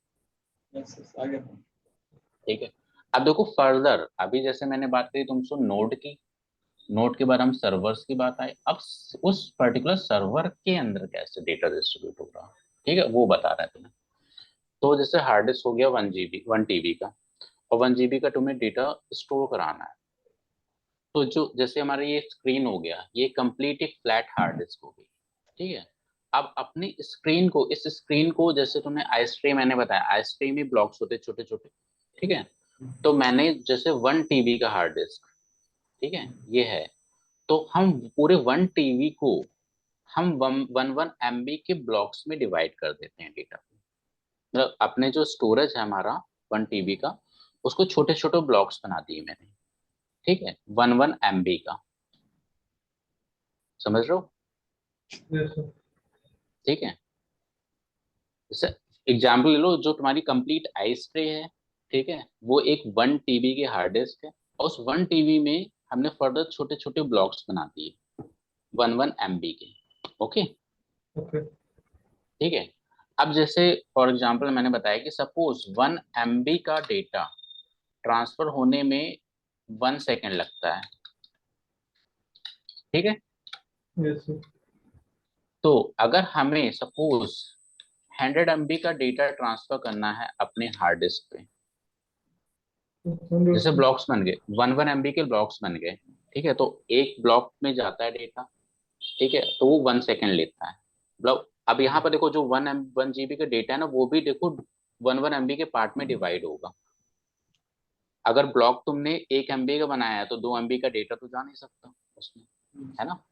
यस यस आगे। ठीक है। अब देखो फर्दर, अभी जैसे मैंने बात करी तुमसे नोड की, नोड के बाद हम सर्वर्स की बात आए, अब उस पर्टिकुलर सर्वर के अंदर कैसे डेटा डिस्ट्रीब्यूट हो रहा है, ठीक है, वो बता रहा है तुम्हें। तो जैसे हार्ड डिस्क हो गया 1 GB 1 TB का, और 1 GB का तुम्हें डेटा स्टोर कराना है, तो जो जैसे हमारा ये स्क्रीन हो गया, ये कंप्लीट एक फ्लैट हार्ड डिस्क हो गई, ठीक है। अब अपनी स्क्रीन को, इस स्क्रीन को, जैसे तुमने आइस ट्रे मैंने बताया, आइस ट्रे में ब्लॉक्स होते छोटे छोटे, ठीक है, तो मैंने जैसे 1 TB का हार्ड डिस्क, ठीक है, ये है, तो हम पूरे 1 TB को हम 1 MB के ब्लॉक्स में डिवाइड कर देते हैं डेटा को, मतलब अपने जो स्टोरेज है हमारा 1 TB का, उसको छोटे छोटे ब्लॉक्स बना दिए मैंने, ठीक है, 1 MB का, समझ रहे हो, Yes, sir. ठीक है। जैसे एग्जाम्पल ले लो, जो तुम्हारी कंप्लीट आइस ट्रे है, ठीक है, वो एक 1 TB की हार्ड डिस्क है, और उस 1 TB में हमने फर्दर छोटे छोटे ब्लॉक्स बना दिए 1 MB के, ओके, Okay. ठीक है। अब जैसे फॉर एग्जांपल मैंने बताया कि सपोज 1 MB का डेटा ट्रांसफर होने में 1 सेकेंड लगता है, ठीक है, Yes, sir. तो अगर हमें सपोज 100 MB का डेटा ट्रांसफर करना है अपने हार्ड डिस्क पे, जैसे Understood. ब्लॉक्स बन गए, 1 MB के ब्लॉक्स बन गए, ठीक है, तो एक ब्लॉक में जाता है डेटा, ठीक है, तो वो 1 सेकेंड लेता है ब्लॉक। अब यहाँ पर देखो जो 1 GB का डेटा है ना, वो भी देखो 1 MB के पार्ट में डिवाइड होगा। अगर ब्लॉक तुमने 1 MB का बनाया है तो 2 MB का डेटा तो जा नहीं सकता उसमें, है ना,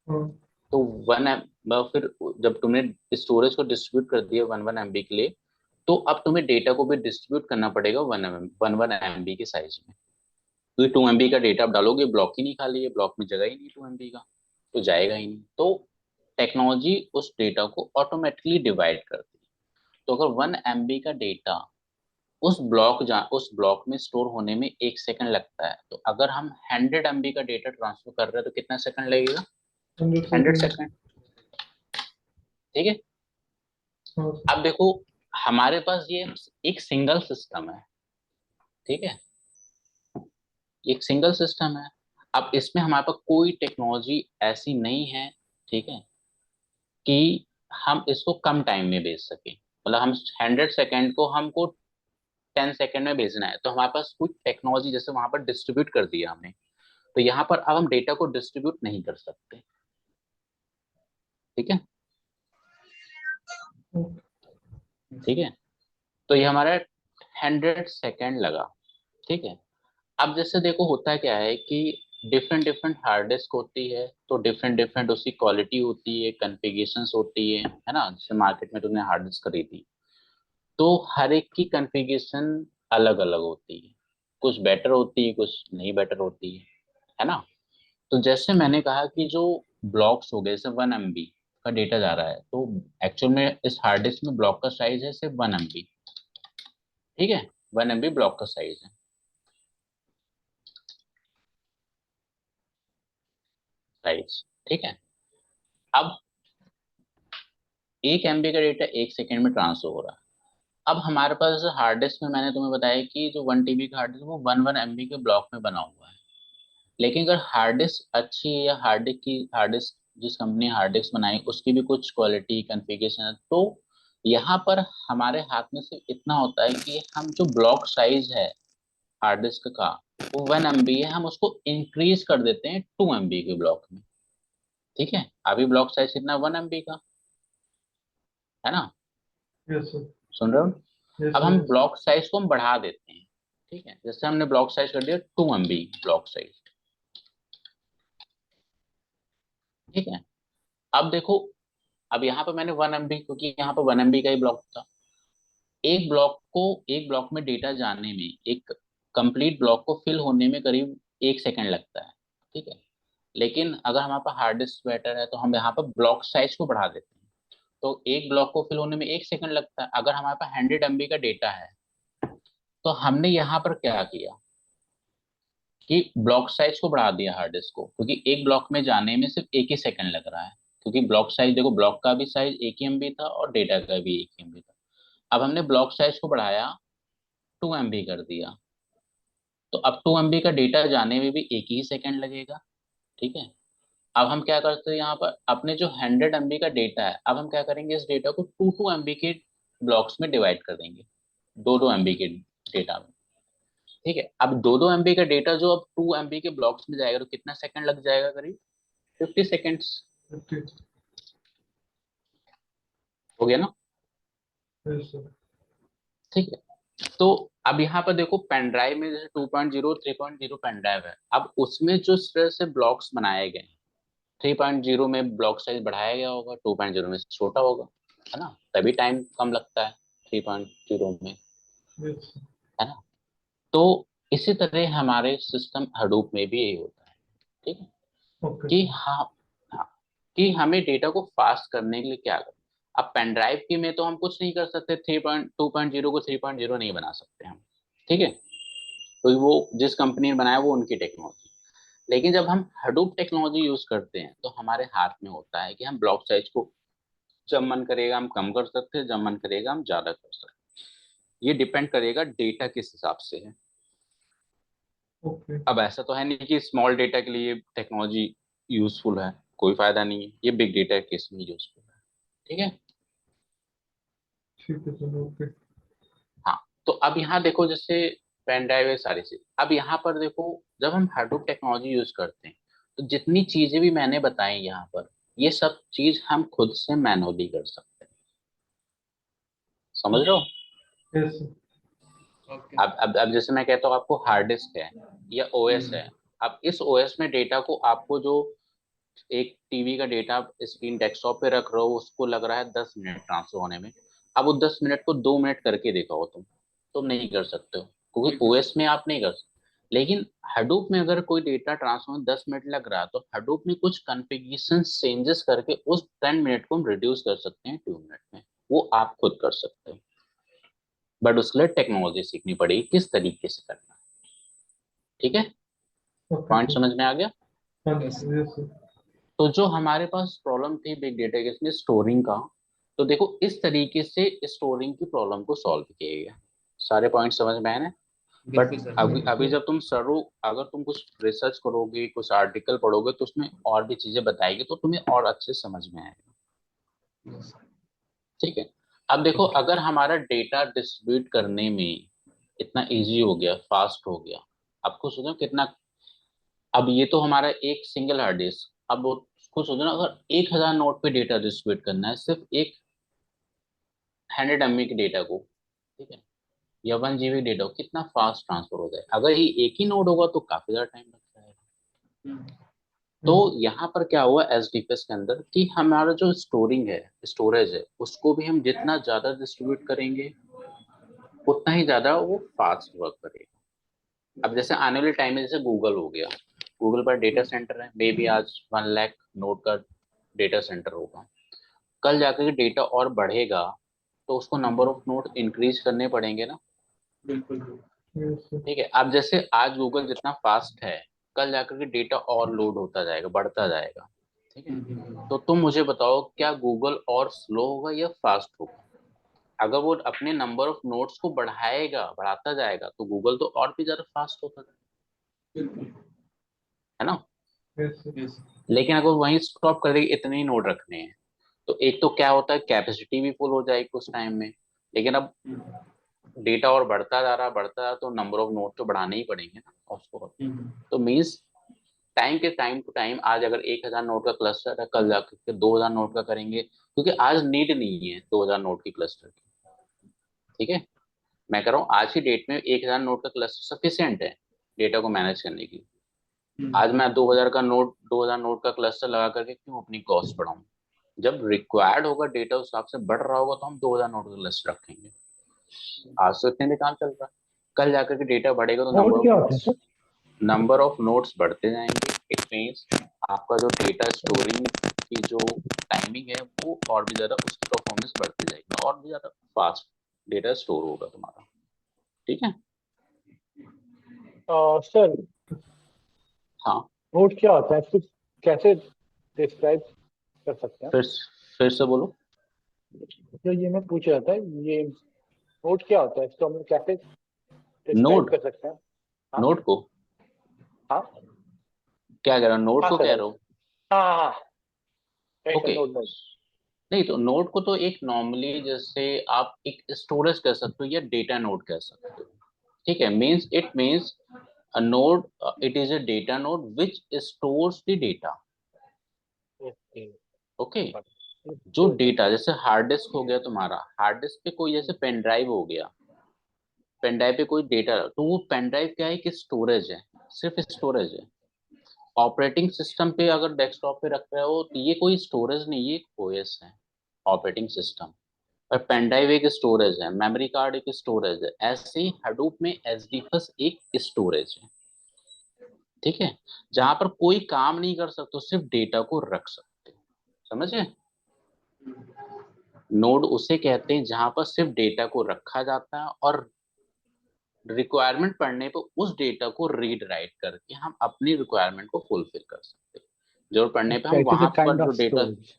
हाँ, तो फिर जब तुमने स्टोरेज को डिस्ट्रीब्यूट कर दिया 1 MB के लिए, तो अब तुम्हें डेटा को भी डिस्ट्रीब्यूट करना पड़ेगा 1 MB के साइज में, क्योंकि 2 MB का डेटा आप डालोगे, ब्लॉक ही नहीं खाली है, ब्लॉक में जगह ही नहीं 2 MB का, तो जाएगा ही नहीं, तो टेक्नोलॉजी उस डेटा को ऑटोमेटिकली डिवाइड करती है। तो अगर 1 MB का डेटा उस ब्लॉक में स्टोर होने में 1 सेकंड लगता है, तो अगर हम 100 MB का डेटा ट्रांसफर कर रहे हैं तो कितना सेकंड लगेगा, 100 100 सेकंड, ठीक है। हाँ, sir. अब देखो हमारे पास ये एक सिंगल सिस्टम है, ठीक है, एक सिंगल सिस्टम है। अब इसमें हमारे पास कोई टेक्नोलॉजी ऐसी नहीं है, ठीक है, कि हम इसको कम टाइम में भेज सके, मतलब हम 100 सेकंड को हमको 10 सेकंड में भेजना है, तो हमारे पास कोई टेक्नोलॉजी जैसे वहां पर डिस्ट्रीब्यूट कर दिया हमने, तो यहाँ पर अब हम डेटा को डिस्ट्रीब्यूट नहीं कर सकते, ठीक है, ठीक है, तो ये हमारा 100 सेकंड लगा, ठीक है। अब जैसे देखो होता क्या है कि डिफरेंट डिफरेंट हार्ड डिस्क होती है, तो डिफरेंट डिफरेंट उसकी क्वालिटी होती है, कॉन्फ़िगरेशंस होती है ना, जैसे मार्केट में तुमने हार्ड डिस्क खरीदी, तो हर एक की कॉन्फ़िगरेशन अलग अलग होती है, कुछ बेटर होती है, कुछ नहीं बेटर होती है ना। तो जैसे मैंने कहा कि जो ब्लॉक्स हो गए, जैसे 1 MB का डेटा जा रहा है, तो एक्चुअल में इस हार्ड डिस्क में ब्लॉक का साइज है सिर्फ 1 MB, ठीक है, 1 MB ब्लॉक का साइज है, ठीक है। अब 1 MB का डेटा 1 सेकेंड में ट्रांसफर हो रहा है। अब हमारे पास हार्ड डिस्क में मैंने तुम्हें बताया कि जो 1 TB का हार्ड डिस्क वो 1 MB के ब्लॉक में बना हुआ है, लेकिन अगर हार्ड डिस्क अच्छी है या हार्ड डिस्क जिस कंपनी हार्ड डिस्क बनाई उसकी भी कुछ क्वालिटी कॉन्फ़िगरेशन है, तो यहाँ पर हमारे हाथ में सिर्फ इतना होता है कि हम जो ब्लॉक साइज है हार्ड डिस्क का वो 1 MB है, हम उसको इंक्रीज कर देते हैं 2 MB के ब्लॉक में। ठीक है, अभी ब्लॉक साइज कितना 1 MB का है ना, यस सर, सुन रहे हो? यस अब हम सर, ब्लॉक साइज को हम बढ़ा देते हैं। ठीक है, जैसे हमने ब्लॉक साइज कर दिया 2 MB ब्लॉक साइज। ठीक है, अब देखो, अब यहाँ पे मैंने 1 MB, क्योंकि यहाँ पे 1 MB का ही ब्लॉक था। एक ब्लॉक में डेटा जाने में, एक कंप्लीट ब्लॉक को फिल होने में करीब 1 सेकंड लगता है। ठीक है, लेकिन अगर हमारे पास हार्ड डिस्क बेटर है तो हम यहाँ पर ब्लॉक साइज को बढ़ा देते हैं, तो एक ब्लॉक को फिल होने में 1 सेकंड लगता है। अगर हमारे पास 100 MB का डेटा है तो हमने यहाँ पर क्या किया कि ब्लॉक साइज को बढ़ा दिया हार्ड डिस्क को, क्योंकि एक ब्लॉक में जाने में सिर्फ 1 ही सेकंड लग रहा है। क्योंकि ब्लॉक साइज देखो, ब्लॉक का भी साइज 1 ही MB था और डेटा का भी 1 ही MB था। अब हमने ब्लॉक साइज को बढ़ाया, 2 MB कर दिया, तो अब 2 MB का डेटा जाने में भी 1 ही सेकंड लगेगा। ठीक है, अब हम क्या करते हैं, यहाँ पर अपने जो 100 MB का डेटा है, अब हम क्या करेंगे, इस डेटा को 2 MB के ब्लॉक्स में डिवाइड कर देंगे, 2 MB के डेटा में। ठीक है, अब 2 MB का डेटा जो अब 2 MB के ब्लॉक्स में जाएगा तो कितना सेकंड लग जाएगा, करीब 50 सेकेंड्स। 50, हो गया ना? यस सर, ठीक है, तो अब यहाँ पर देखो, पेन ड्राइव में जैसे 2.0 3.0 पेन ड्राइव है, अब उसमें जो इस तरह से ब्लॉक्स बनाए गए, 3.0 में ब्लॉक साइज बढ़ाया गया होगा, 2.0 में छोटा होगा, है ना, तभी टाइम कम लगता है 3.0 में, यस है ना। तो इसी तरह हमारे सिस्टम हडूप में भी यही होता है। ठीक है, ओके कि सर, हाँ, कि हमें डेटा को फास्ट करने के लिए क्या करें। अब पेन ड्राइव की में तो हम कुछ नहीं कर सकते, 2.0 को 3.0 नहीं बना सकते हम। ठीक है, तो वो जिस कंपनी ने बनाया वो उनकी टेक्नोलॉजी। लेकिन जब हम हडूप टेक्नोलॉजी यूज करते हैं तो हमारे हाथ में होता है कि हम ब्लॉक साइज को जब मन करेगा हम कम कर सकते हैं, जब मन करेगा हम ज्यादा कर सकते हैं। ये डिपेंड करेगा डेटा किस हिसाब से है। ओके, अब ऐसा तो है नहीं कि स्मॉल डेटा के लिए टेक्नोलॉजी यूजफुल है, कोई फायदा नहीं है, ये बिग डेटा केस में यूजफुल है। ठीक है, ठीक है सर, ओके, हाँ। तो अब यहाँ देखो, जैसे पेन ड्राइव है सारी चीज, अब यहाँ पर देखो, जब हम हार्डवुड टेक्नोलॉजी यूज करते हैं तो जितनी चीजें भी मैंने बताई यहाँ पर, ये सब चीज हम खुद से मैनुअली कर सकते हैं। समझ रहे हो? Yes sir, okay. अब जैसे मैं कहता हूँ आपको हार्ड डिस्क है या ओएस है, अब इस ओएस में डेटा को आपको जो एक टीवी का डेटा स्क्रीन डेस्कटॉप पे रख रहे हो, उसको लग रहा है 10 मिनट ट्रांसफर होने में। अब वो 10 मिनट को 2 मिनट करके देखा हो तुम नहीं कर सकते हो, क्योंकि ओएस में आप नहीं कर सकते। लेकिन हडूप में अगर कोई डेटा ट्रांसफर में 10 मिनट लग रहा है तो हडूप में कुछ कॉन्फ़िगरेशन चेंजेस करके उस 10 मिनट को हम रिड्यूस कर सकते हैं 2 मिनट में। वो आप खुद कर सकते हो, बट उसके लिए टेक्नोलॉजी सीखनी पड़ेगी किस तरीके से करना है। ठीक है, ओके पॉइंट सर, समझ में आ गया? हाँ यस जी, यस सर, तो जो हमारे पास प्रॉब्लम थी बिग डेटा केस में स्टोरिंग का, तो देखो इस तरीके से स्टोरिंग की प्रॉब्लम को सॉल्व किया गया। सारे पॉइंट समझ में आए ना? बट बिल्कुल सर। अभी जब तुम सरो अगर तुम कुछ रिसर्च करोगे, कुछ आर्टिकल पढ़ोगे तो उसमें और भी चीजें बताएगी, तो तुम्हें और अच्छे समझ में आएगा। यस ठीक है, अब देखो, ओके। अगर हमारा डेटा डिस्ट्रीब्यूट करने में इतना इजी हो गया, फास्ट हो गया, आपको सोचो कितना। अब ये तो हमारा एक सिंगल हार्ड डिस्क, अब उसको सोचो ना, अगर 1000 नोट पे डेटा डिस्ट्रीब्यूट करना है सिर्फ एक 100 MB के डेटा को, ठीक है, या 1 GB डेटा को, कितना फास्ट ट्रांसफर हो जाए। अगर ये एक ही नोड होगा तो काफी ज्यादा टाइम लग जाएगा। तो यहाँ पर क्या हुआ एसडीएफएस के अंदर कि हमारा जो स्टोरेज है उसको भी हम जितना ज्यादा डिस्ट्रीब्यूट करेंगे उतना ही ज्यादा वो फास्ट वर्क करेगा। अब जैसे आने वाले टाइम में जैसे गूगल हो गया, गूगल पर डेटा सेंटर है, मे बी आज 1 लाख नोड का डेटा सेंटर होगा, कल जाकर के डेटा और बढ़ेगा तो उसको नंबर ऑफ नोड इंक्रीज करने पड़ेंगे ना। बिल्कुल। यस सर, ठीक है, अब जैसे आज गूगल जितना फास्ट है, कल जाकर के डेटा और लोड होता जाएगा, बढ़ता जाएगा। ठीक है, तो तुम मुझे बताओ क्या गूगल और स्लो होगा या फास्ट होगा? अगर वो अपने नंबर ऑफ नोड्स को बढ़ाता जाएगा तो गूगल तो और भी ज्यादा फास्ट होता जाएगा, बिल्कुल। है ना। यस सर, यस लेकिन अगर वहीं स्टॉप कर देगी, इतने ही नोड रखने हैं, तो एक तो क्या होता है, कैपेसिटी भी फुल हो जाएगी कुछ टाइम में, लेकिन अब डेटा और बढ़ता जा रहा तो नंबर ऑफ नोड तो बढ़ाने ही पड़ेंगे ना उसको। तो मीन्स टाइम टू टाइम आज अगर 1000 नोड का क्लस्टर है, कल जाकर के 2000 नोड का करेंगे, क्योंकि आज नीड नहीं है 2000 नोड की क्लस्टर की। ठीक है, मैं कह रहा हूँ आज की डेट में 1000 नोड का क्लस्टर सफिशियंट है डेटा को मैनेज करने की। आज मैं 2000 नोड का क्लस्टर लगा करके क्यों अपनी कॉस्ट बढ़ाऊं? जब रिक्वायर्ड होगा डेटा उस हिसाब से बढ़ रहा होगा तो हम 2000 नोड का क्लस्टर रखेंगे। आज तो इतने में काम चल रहा है, कल जाकर के डेटा बढ़ेगा तो नोड क्या होता है सर? नंबर ऑफ नोड्स बढ़ते जाएंगे। इट मीन्स आपका जो डेटा स्टोरिंग की जो टाइमिंग है वो और भी ज्यादा, उसकी परफॉर्मेंस बढ़ती जाएगी, और भी ज्यादा फास्ट डेटा स्टोर होगा तुम्हारा। ठीक है सर हाँ, नोड क्या होता है, कुछ कैसे डिस्क्राइब कर सकते हैं? फिर से बोलो। तो ये मैं पूछ रहा था, ये नोड क्या होता है, इसको हम कैसे डिस्क्राइब नोड कर सकते हैं? हाँ नोड को हाँ क्या कह रहा हूँ, नोड हाँ को सर, कह रहा हूँ? हाँ हाँ हाँ, नहीं सर, ओके, नोड नोड। नहीं तो नोड को तो एक नॉर्मली जैसे आप एक स्टोरेज कह सकते हो या डेटा नोड कह सकते हो। ठीक है, means it means a node it is a data node which stores the data. Okay okay, जो डेटा जैसे हार्ड डिस्क हो गया तुम्हारा, हार्ड डिस्क पे कोई जैसे पेन ड्राइव हो गया, पेन ड्राइव पे कोई डेटा, तो वो पेन ड्राइव क्या है कि स्टोरेज है, सिर्फ स्टोरेज है। ऑपरेटिंग सिस्टम पे अगर डेस्कटॉप पे रख रहे हो तो ये कोई स्टोरेज नहीं, ये ओएस है, ऑपरेटिंग सिस्टम। और पेन ड्राइव एक स्टोरेज है, मेमोरी कार्ड एक स्टोरेज है, ऐसे ही हडूप में एसडीफएस एक स्टोरेज है। ठीक है, जहां पर कोई काम नहीं कर सकते, सिर्फ डेटा को रख सकते, समझे? नोड उसे कहते हैं जहां पर सिर्फ डेटा को रखा जाता है और रिक्वायरमेंट पड़ने पर उस डेटा को रीड राइट करके हम अपनी रिक्वायरमेंट को फुलफिल कर सकते हैं। जरूरत पड़ने पे अच्छा, हम इट इज वहां अ पर काइंड जो ऑफ डेटा, स्टोरेज।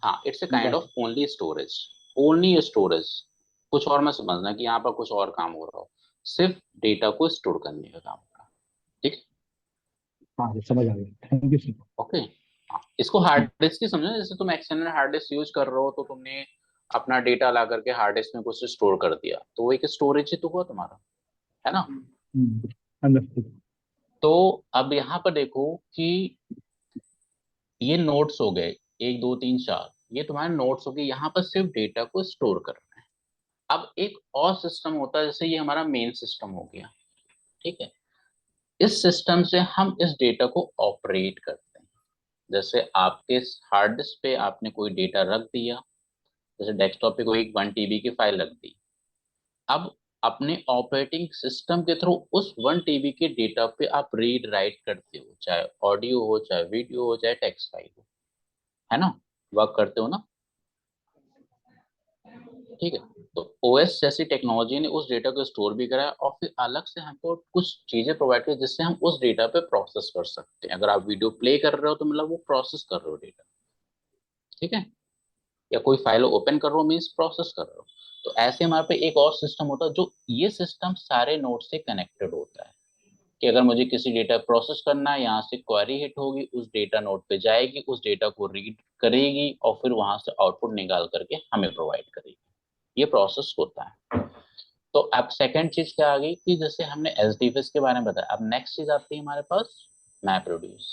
हाँ it's a kind got off only storage, only storage. कुछ और मत समझना कि यहाँ पर कुछ और काम हो रहा हो, सिर्फ डेटा को स्टोर करने का काम हो रहा है। ठीक, हाँ समझ आ गया, थैंक यू सर। ओके। हाँ, इसको हार्ड डिस्क की समझो, जैसे तुम एक्सटर्नल हार्ड डिस्क यूज कर रहे हो तो तुमने अपना डेटा ला करके हार्ड डिस्क में कुछ स्टोर कर दिया, तो वो एक स्टोरेज ही तो हुआ तुम्हारा, है ना? अंडरस्टूड। तो अब यहाँ पर देखो कि ये नोट्स हो गए, 1 2 3 4, ये तुम्हारे नोट्स हो गए, यहाँ पर सिर्फ डेटा को स्टोर करना है। अब एक और सिस्टम होता है, जैसे ये हमारा मेन सिस्टम हो गया। ठीक है, इस सिस्टम से हम इस डेटा को ऑपरेट करते हैं। जैसे आपके हार्ड डिस्क पे आपने कोई डेटा रख दिया, जैसे डेस्कटॉप पे कोई 1 TB की फाइल रख दी, अब अपने ऑपरेटिंग सिस्टम के थ्रू उस 1 TB के डेटा पे आप रीड राइट करते हो, चाहे ऑडियो हो, चाहे वीडियो हो, चाहे टेक्स्ट फाइल हो, है ना? वर्क करते हो ना? ठीक है, तो ओएस जैसी टेक्नोलॉजी ने उस डेटा को स्टोर भी करा और फिर अलग से हमको कुछ चीजें प्रोवाइड की जिससे हम उस डेटा पे प्रोसेस कर सकते हैं। अगर आप वीडियो प्ले कर रहे हो तो मतलब वो प्रोसेस कर रहे हो डेटा, ठीक है, या कोई फाइल ओपन कर रहे हो मीन्स प्रोसेस कर रहे हो। तो ऐसे हमारे पे एक और सिस्टम होता है, जो ये सिस्टम सारे नोड से कनेक्टेड होता है कि अगर मुझे किसी डेटा प्रोसेस करना है, यहाँ से क्वेरी हिट होगी, उस डेटा नोड पे जाएगी, उस डेटा को रीड करेगी और फिर वहां से आउटपुट निकाल करके हमें प्रोवाइड करेगी। ये प्रोसेस होता है। तो अब सेकंड चीज क्या आ गई कि जैसे हमने एसडीएफएस के बारे में बताया, अब नेक्स्ट चीज आती है हमारे पास मैप रिड्यूस।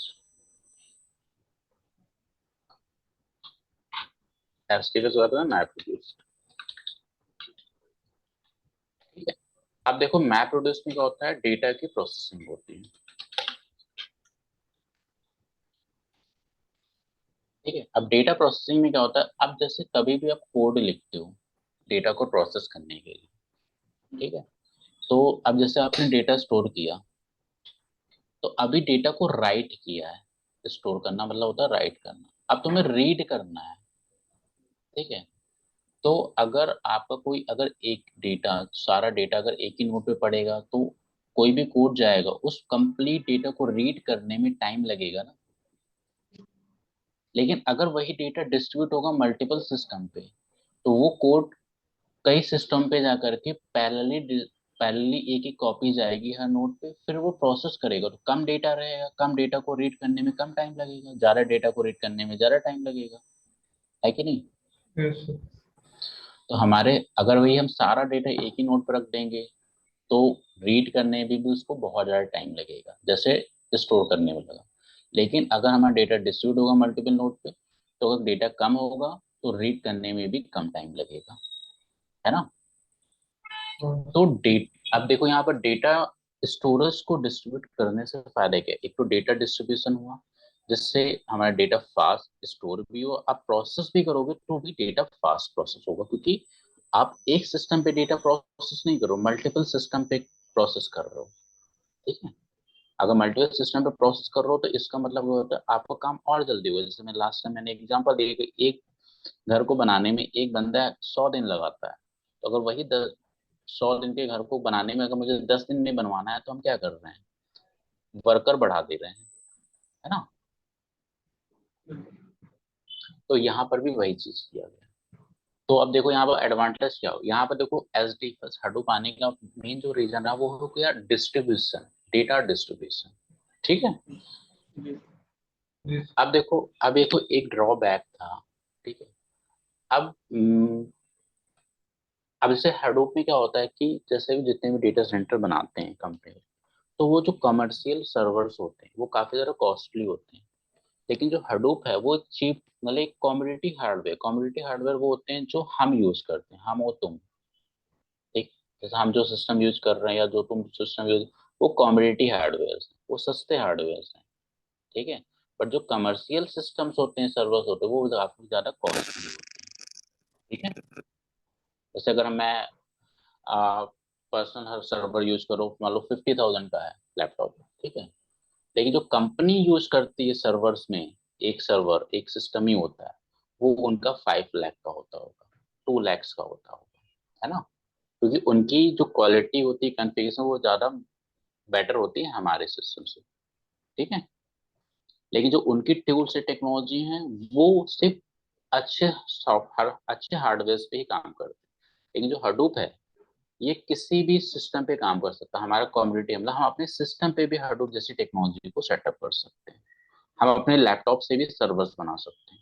एसडीएफएस होता है मैप रिड्यूस। ठीक है, अब देखो मैप रिड्यूस में क्या होता है, डेटा की प्रोसेसिंग होती है। ठीक है, अब डेटा प्रोसेसिंग में क्या होता है, अब जैसे कभी भी आप कोड लिखते हो डेटा को प्रोसेस करने के लिए, ठीक है, तो अब जैसे आपने डेटा स्टोर किया, तो अभी डेटा को राइट किया है, स्टोर करना मतलब होता है राइट करना, अब तुम्हें रीड करना है। ठीक है, तो अगर आपका कोई अगर एक डेटा, सारा डेटा अगर एक ही नोट पे पड़ेगा तो कोई भी कोड जाएगा, उस कंप्लीट डेटा को रीड करने में टाइम लगेगा ना। लेकिन अगर वही डेटा डिस्ट्रीब्यूट होगा मल्टीपल सिस्टम पे, तो वो कोड कई सिस्टम पे जा करके पैरेलली एक एक कॉपी जाएगी हर नोड पे, फिर वो प्रोसेस करेगा तो कम डेटा रहेगा, कम डेटा को रीड करने में कम टाइम लगेगा, ज्यादा डेटा को रीड करने में ज्यादा टाइम लगेगा, है कि नहीं? Yes, sir. तो हमारे अगर वही हम सारा डेटा एक ही नोड पर रख देंगे तो रीड करने में भी उसको बहुत ज़्यादा टाइम लगेगा, जैसे स्टोर करने में लगा। लेकिन अगर हमारा डेटा डिस्ट्रीब्यूट होगा मल्टीपल नोड पे, तो अगर डेटा कम होगा तो रीड करने में भी कम टाइम लगेगा, है ना। हाँ, तो डेट अब देखो यहाँ पर डेटा स्टोरेज को डिस्ट्रीब्यूट करने से फायदा क्या है? एक तो डेटा डिस्ट्रीब्यूशन हुआ जिससे हमारा डेटा फास्ट स्टोर भी हो, आप प्रोसेस भी करोगे तो भी डेटा फास्ट प्रोसेस होगा, क्योंकि आप एक सिस्टम पे डेटा प्रोसेस नहीं करो, मल्टीपल सिस्टम पे प्रोसेस कर रहे हो, ठीक है। अगर मल्टीपल सिस्टम पे प्रोसेस कर रहे हो तो इसका मतलब ये होता है आपका काम और जल्दी होगा। जैसे मैं लास्ट टाइम मैंने एग्जांपल दिया कि एक घर को बनाने में एक बंदा 100 दिन लगाता है, तो अगर वही 100 दिन के घर को बनाने में अगर मुझे 10 दिन में बनवाना है तो हम क्या कर रहे हैं, वर्कर बढ़ा दे रहे हैं, है ना। तो यहाँ पर भी वही चीज किया गया। तो अब देखो यहाँ पर एडवांटेज क्या हो, यहाँ पर देखो एच डी प्लस हडूप आने का मेन जो रीजन है वो हो गया डिस्ट्रीब्यूशन, डेटा डिस्ट्रीब्यूशन, ठीक है। yes, अब देखो एक ड्रॉबैक था, ठीक है। अब अब जैसे हडूप में क्या होता है कि जैसे भी जितने भी डेटा सेंटर बनाते हैं कंपनी, तो वो जो कमर्शियल सर्वर्स होते हैं वो काफी ज्यादा कॉस्टली होते हैं। लेकिन जो हडूप है वो चीप, मतलब एक कम्युनिटी हार्डवेयर वो होते हैं जो हम यूज करते हैं, हम और तुम, ठीक। जैसे हम जो सिस्टम यूज कर रहे हैं या जो तुम सिस्टम यूज, वो कम्युनिटी हार्डवेयर है, वो सस्ते हार्डवेयर हैं, ठीक है। बट जो कमर्शियल सिस्टम्स होते हैं, सर्वर्स होते हैं, वो काफी ज्यादा कॉस्टली होते हैं, ठीक है। जैसे अगर मैं पर्सनल सर्वर यूज करो, मान लो 50,000 का है लैपटॉप, ठीक है। लेकिन जो कंपनी यूज करती है सर्वर्स में, एक सर्वर एक सिस्टम ही होता है, वो उनका 5 लाख का होता होगा, 2 lakhs का होता होगा, है ना। क्योंकि उनकी जो क्वालिटी होती है कॉन्फ़िगरेशन वो ज्यादा बेटर होती है हमारे सिस्टम से, ठीक है। लेकिन जो उनकी टूल से टेक्नोलॉजी है वो सिर्फ अच्छे सॉफ्टवेयर अच्छे हार्डवेयर पे ही काम करते हैं। लेकिन जो हडूप है ये किसी भी सिस्टम पे काम कर सकता है, हमारा कम्युनिटी, मतलब हम अपने सिस्टम पे भी हडूप जैसी टेक्नोलॉजी को सेटअप कर सकते हैं। हम अपने लैपटॉप से भी सर्वर्स बना सकते हैं,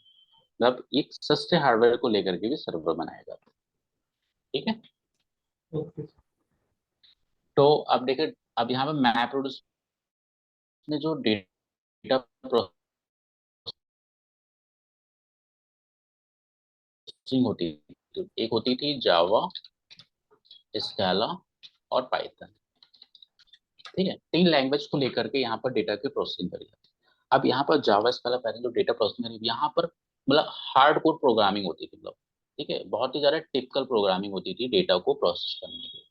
मतलब एक सस्ते हार्डवेयर को लेकर के भी सर्वर बनाया जाता है, ठीक है। okay, तो अब देखिए, अब यहाँ पे मैप प्रोड्यूस ने जो डेटा प्रोसेसिंग होती थी, तो एक होती थी जावा, स्काला और पाइथन, ठीक है। 3 लैंग्वेज को लेकर के यहाँ पर डेटा की प्रोसेसिंग करी जाती है। अब यहाँ पर जावा, स्काला, पाइथन जो डेटा प्रोसेसिंग करी, यहाँ पर मतलब हार्ड कोर प्रोग्रामिंग होती थी, मतलब ठीक है, बहुत ही ज्यादा टिपिकल प्रोग्रामिंग होती थी डेटा को प्रोसेस करने के लिए,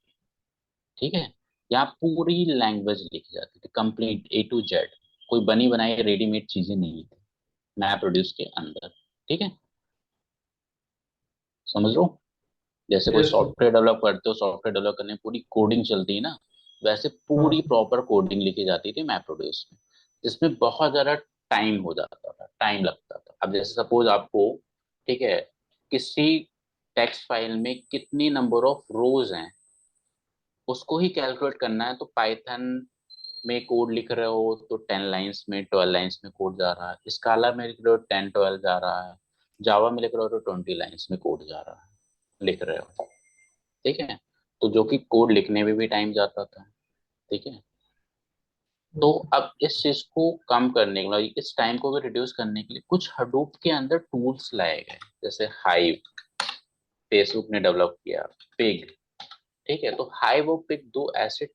ठीक है। यहाँ पूरी लैंग्वेज लिखी जाती थी कंप्लीट A to Z, कोई बनी बनाई रेडीमेड चीजें नहीं थी मैप प्रोड्यूस के अंदर, ठीक है, समझ लो। जैसे कोई yes, sir. सॉफ्टवेयर डेवलप करते हो, सॉफ्टवेयर डेवलप करने में पूरी कोडिंग चलती है ना, वैसे हाँ, पूरी प्रॉपर कोडिंग लिखी जाती थी मैप प्रोड्यूस में, जिसमें बहुत ज्यादा टाइम हो जाता था, टाइम लगता था। अब जैसे सपोज आपको, ठीक है, किसी टेक्स्ट फाइल में कितनी नंबर ऑफ रोज हैं उसको ही कैलकुलेट करना है, तो पाइथन में कोड लिख रहे हो तो 10 लाइन्स में 12 लाइन्स में कोड जा रहा है, स्काला में लिख रहे हो 10-12 जा रहा है, जावा में लिख रहे हो तो 20 लाइन्स में कोड जा रहा है, लिख रहे हो, ठीक है। तो जो कि कोड लिखने में भी टाइम जाता था, ठीक है। तो अब इस चीज को कम करने के लिए, इस टाइम को भी रिड्यूस करने के लिए कुछ हडूप के अंदर टूल्स लाए गए, जैसे हाइव फेसबुक ने डेवलप किया, पिग, ठीक है। तो हाइव और पिग दो ऐसे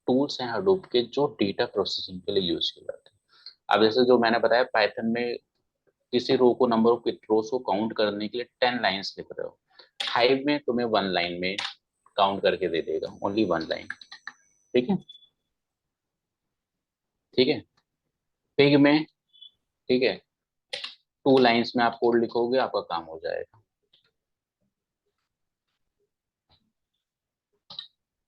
टूल्स हैं हडूप के जो डेटा प्रोसेसिंग के लिए यूज किए जाते हैं। अब जैसे जो मैंने बताया पाइथन में किसी रो को, नंबर ऑफ रोज को काउंट करने के लिए 10 लाइन्स लिख रहे हो, हाइव में तुम्हें 1 लाइन में काउंट करके दे देगा, ओनली 1 लाइन, ठीक है, ठीक है। पिग में, ठीक है, 2 लाइन्स में आप कोड लिखोगे आपका काम हो जाएगा,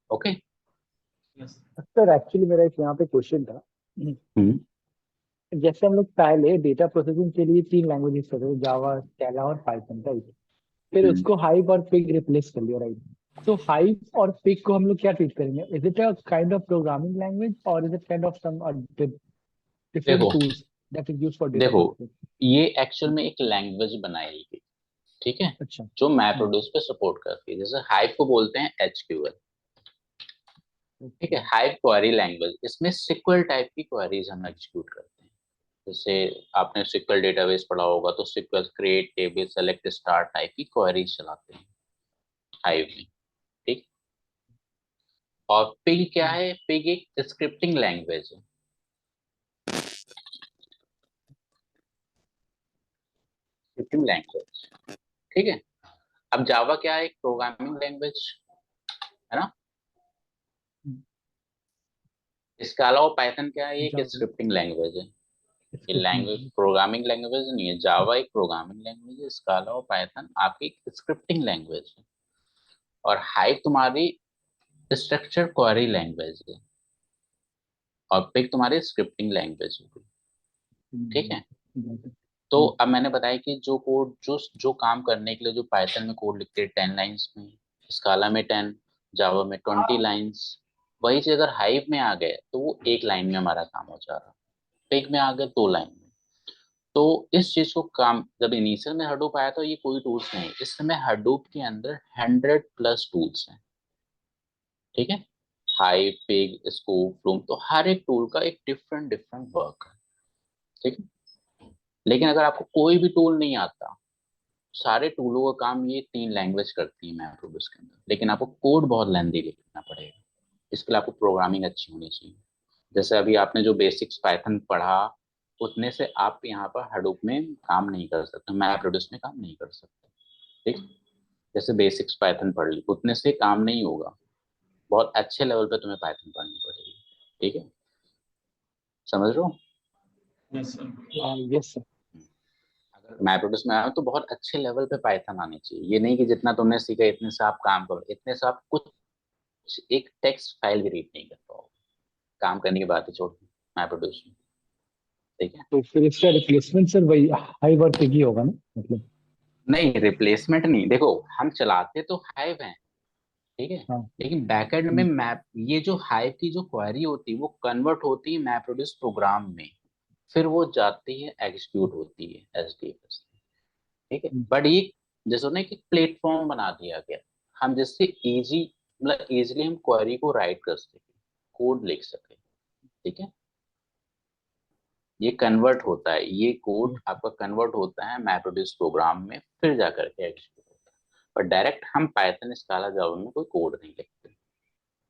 ओके। yes, सर एक्चुअली मेरा एक यहाँ पे क्वेश्चन था। हम्म जैसे हम लोग पहले डेटा प्रोसेसिंग के लिए 3 लैंग्वेजेस कर रहे थे, जावा, स्कैला और पाइथन, राइट। फिर हम्म उसको हाइव और पिग रिप्लेस कर लिया, राइट। तो हाइव और पिग को हम लोग क्या ट्रीट करेंगे? Is it a kind of programming language और is it kind of some देखो different tools that is used for data देखो प्रोसेसिंग? ये एक्चुअल में एक लैंग्वेज बनाई गई, ठीक है, अच्छा। जो MapReduce पे सपोर्ट करती है। जैसे हाइव को बोलते हैं HQL, ठीक है, हाइव क्वेरी लैंग्वेज। इसमें सिक्वल टाइप की क्वेरीज हम एग्जीक्यूट करते हैं। जैसे आपने सिक्वल डेटाबेस पढ़ा होगा, तो sequel create table select star type की क्वेरीज चलाते हैं हाइव में, ठीक। और पिग क्या है? पिग एक स्क्रिप्टिंग लैंग्वेज है। स्क्रिप्टिंग लैंग्वेज, ठीक है। अब जावा क्या है? एक प्रोग्रामिंग लैंग्वेज है ना। इसके अलावा पाइथन क्या है? एक स्क्रिप्टिंग लैंग्वेज है। ये लैंग्वेज प्रोग्रामिंग लैंग्वेज नहीं है। जावा एक प्रोग्रामिंग लैंग्वेज है, इसके अलावा पाइथन आपकी एक स्क्रिप्टिंग लैंग्वेज है। और हाइव तुम्हारी स्ट्रक्चर क्वेरी लैंग्वेज है, और पिग तुम्हारी स्क्रिप्टिंग लैंग्वेज होगी, ठीक है। तो अब मैंने बताया कि जो कोड जो काम करने के लिए जो पाइथन में कोड लिखते हैं 10 लाइंस में, स्काला में 10, जावा में 20 लाइंस, वही चीज अगर हाइव में आ गए तो वो एक लाइन में हमारा काम हो जा रहा, पिग में आ गए 2 लाइन में। तो इस चीज को काम जब इनिशियल में हडूप आया तो ये कोई टूल्स नहीं, इस समय हडूप के अंदर 100+ टूल्स हैं, ठीक है। हाइव, पिग, स्कूप, फ्लूम, तो हर एक टूल का एक डिफरेंट डिफरेंट वर्क है, ठीक है। लेकिन अगर आपको कोई भी टूल नहीं आता, सारे टूलों का काम ये 3 लैंग्वेज करती है मैप्रोडूस के अंदर, लेकिन आपको कोड बहुत लेंथी लिखना पड़ेगा। इसके लिए आपको प्रोग्रामिंग अच्छी होनी चाहिए। जैसे अभी आपने जो बेसिक्स पाइथन पढ़ा, उतने से आप यहाँ पर हडूप में काम नहीं कर सकते, मैप्रोडूस में काम नहीं कर सकते, ठीक। जैसे बेसिक्स पाइथन पढ़ ली, उतने से काम नहीं होगा। बहुत अच्छे लेवल पे तुम्हें पाइथन पढ़नी पड़ेगी, ठीक है। समझ रहे हो? Yes sir. Yes sir. अगर मैप्रोडूस में आए हो तो बहुत अच्छे लेवल पे पाइथन आनी चाहिए। ये नहीं कि जितना तुमने सीखा इतने से आप काम करो, इतने से आप कुछ एक टेक्स्ट फाइल भी रीड नहीं कर पाओगे, काम करने की बात ही छोड़ दो मैप्रोडूस में, ठीक है। तो फिर इसका रिप्लेसमेंट सर वही हाइव और पिग ही होगा ना, मतलब? नहीं, रिप्लेसमेंट नहीं। देखो, हम चलाते तो हाइव हैं, ठीक है, हाँ। लेकिन बैकएंड में मैप, ये जो हाइव की जो क्वेरी होती है वो कन्वर्ट होती है मैप्रोडूस प्रोग्राम में, फिर वो जाती है एग्जीक्यूट होती है एचडीएफएस, ठीक है। बट ये जैसे ना कि प्लेटफॉर्म बना दिया गया, हम जिससे इजी, मतलब इजीली हम क्वेरी को राइट कर सके, कोड लिख सके, ठीक है। ये कन्वर्ट होता है, ये कोड आपका कन्वर्ट होता है मैप्रोडूस प्रोग्राम में, फिर जाकर के एग्जीक्यूट होता है। पर डायरेक्ट हम पाइथन, स्काला, जावा में कोई कोड नहीं लिखते,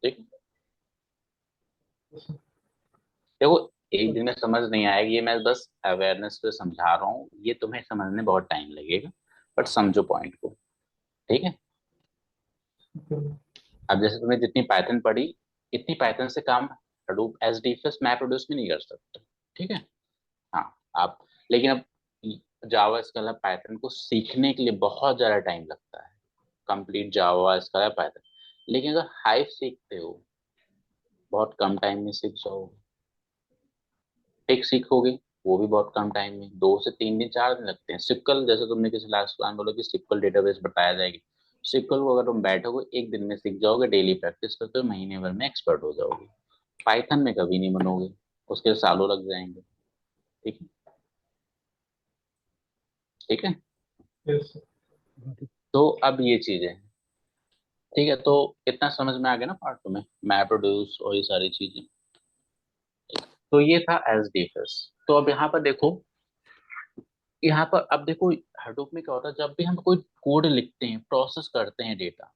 ठीक है। देखो, एक दिन में समझ नहीं आएगी, ये मैं बस अवेयरनेस पे समझा रहा हूँ, ये तुम्हें समझने बहुत टाइम लगेगा, बट समझो पॉइंट को, ठीक है। अब जैसे तुमने जितनी पाइथन पढ़ी, इतनी पाइथन से काम हडूप एचडीएफएस मैप्रोडूस में नहीं कर सकते, ठीक है। हाँ, आप, लेकिन अब जावा, स्काला, पाइथन को सीखने के लिए बहुत ज्यादा टाइम लगता है, कंप्लीट जावा, स्काला, पाइथन। लेकिन अगर हाइव सीखते हो, बहुत कम टाइम में सीख जाओगे। टेक सीखोगे, वो भी बहुत कम टाइम में, 2 से 3 दिन, 4 दिन लगते हैं। सिक्वल, जैसे तुमने किसी लास्ट क्लास में बोला कि सिक्वल डेटाबेस बताया जाएगी, सिक्वल को अगर तुम बैठोगे 1 दिन में सीख जाओगे, डेली प्रैक्टिस करते हो, महीने भर में एक्सपर्ट हो जाओगे। पाइथन में कभी नहीं बनोगे, उसके सालों लग जाएंगे, ठीक है, ठीक है। Yes sir. तो अब ये चीजें हैं, ठीक है। तो इतना समझ में आ गया ना पार्ट तुम्हें, मैप्रोड्यूस और ये सारी चीजें। तो ये था एसडीएफएस। तो अब यहाँ पर देखो, यहाँ पर अब देखो, हडूप में क्या होता है, जब भी हम कोई कोड लिखते हैं, प्रोसेस करते हैं डेटा,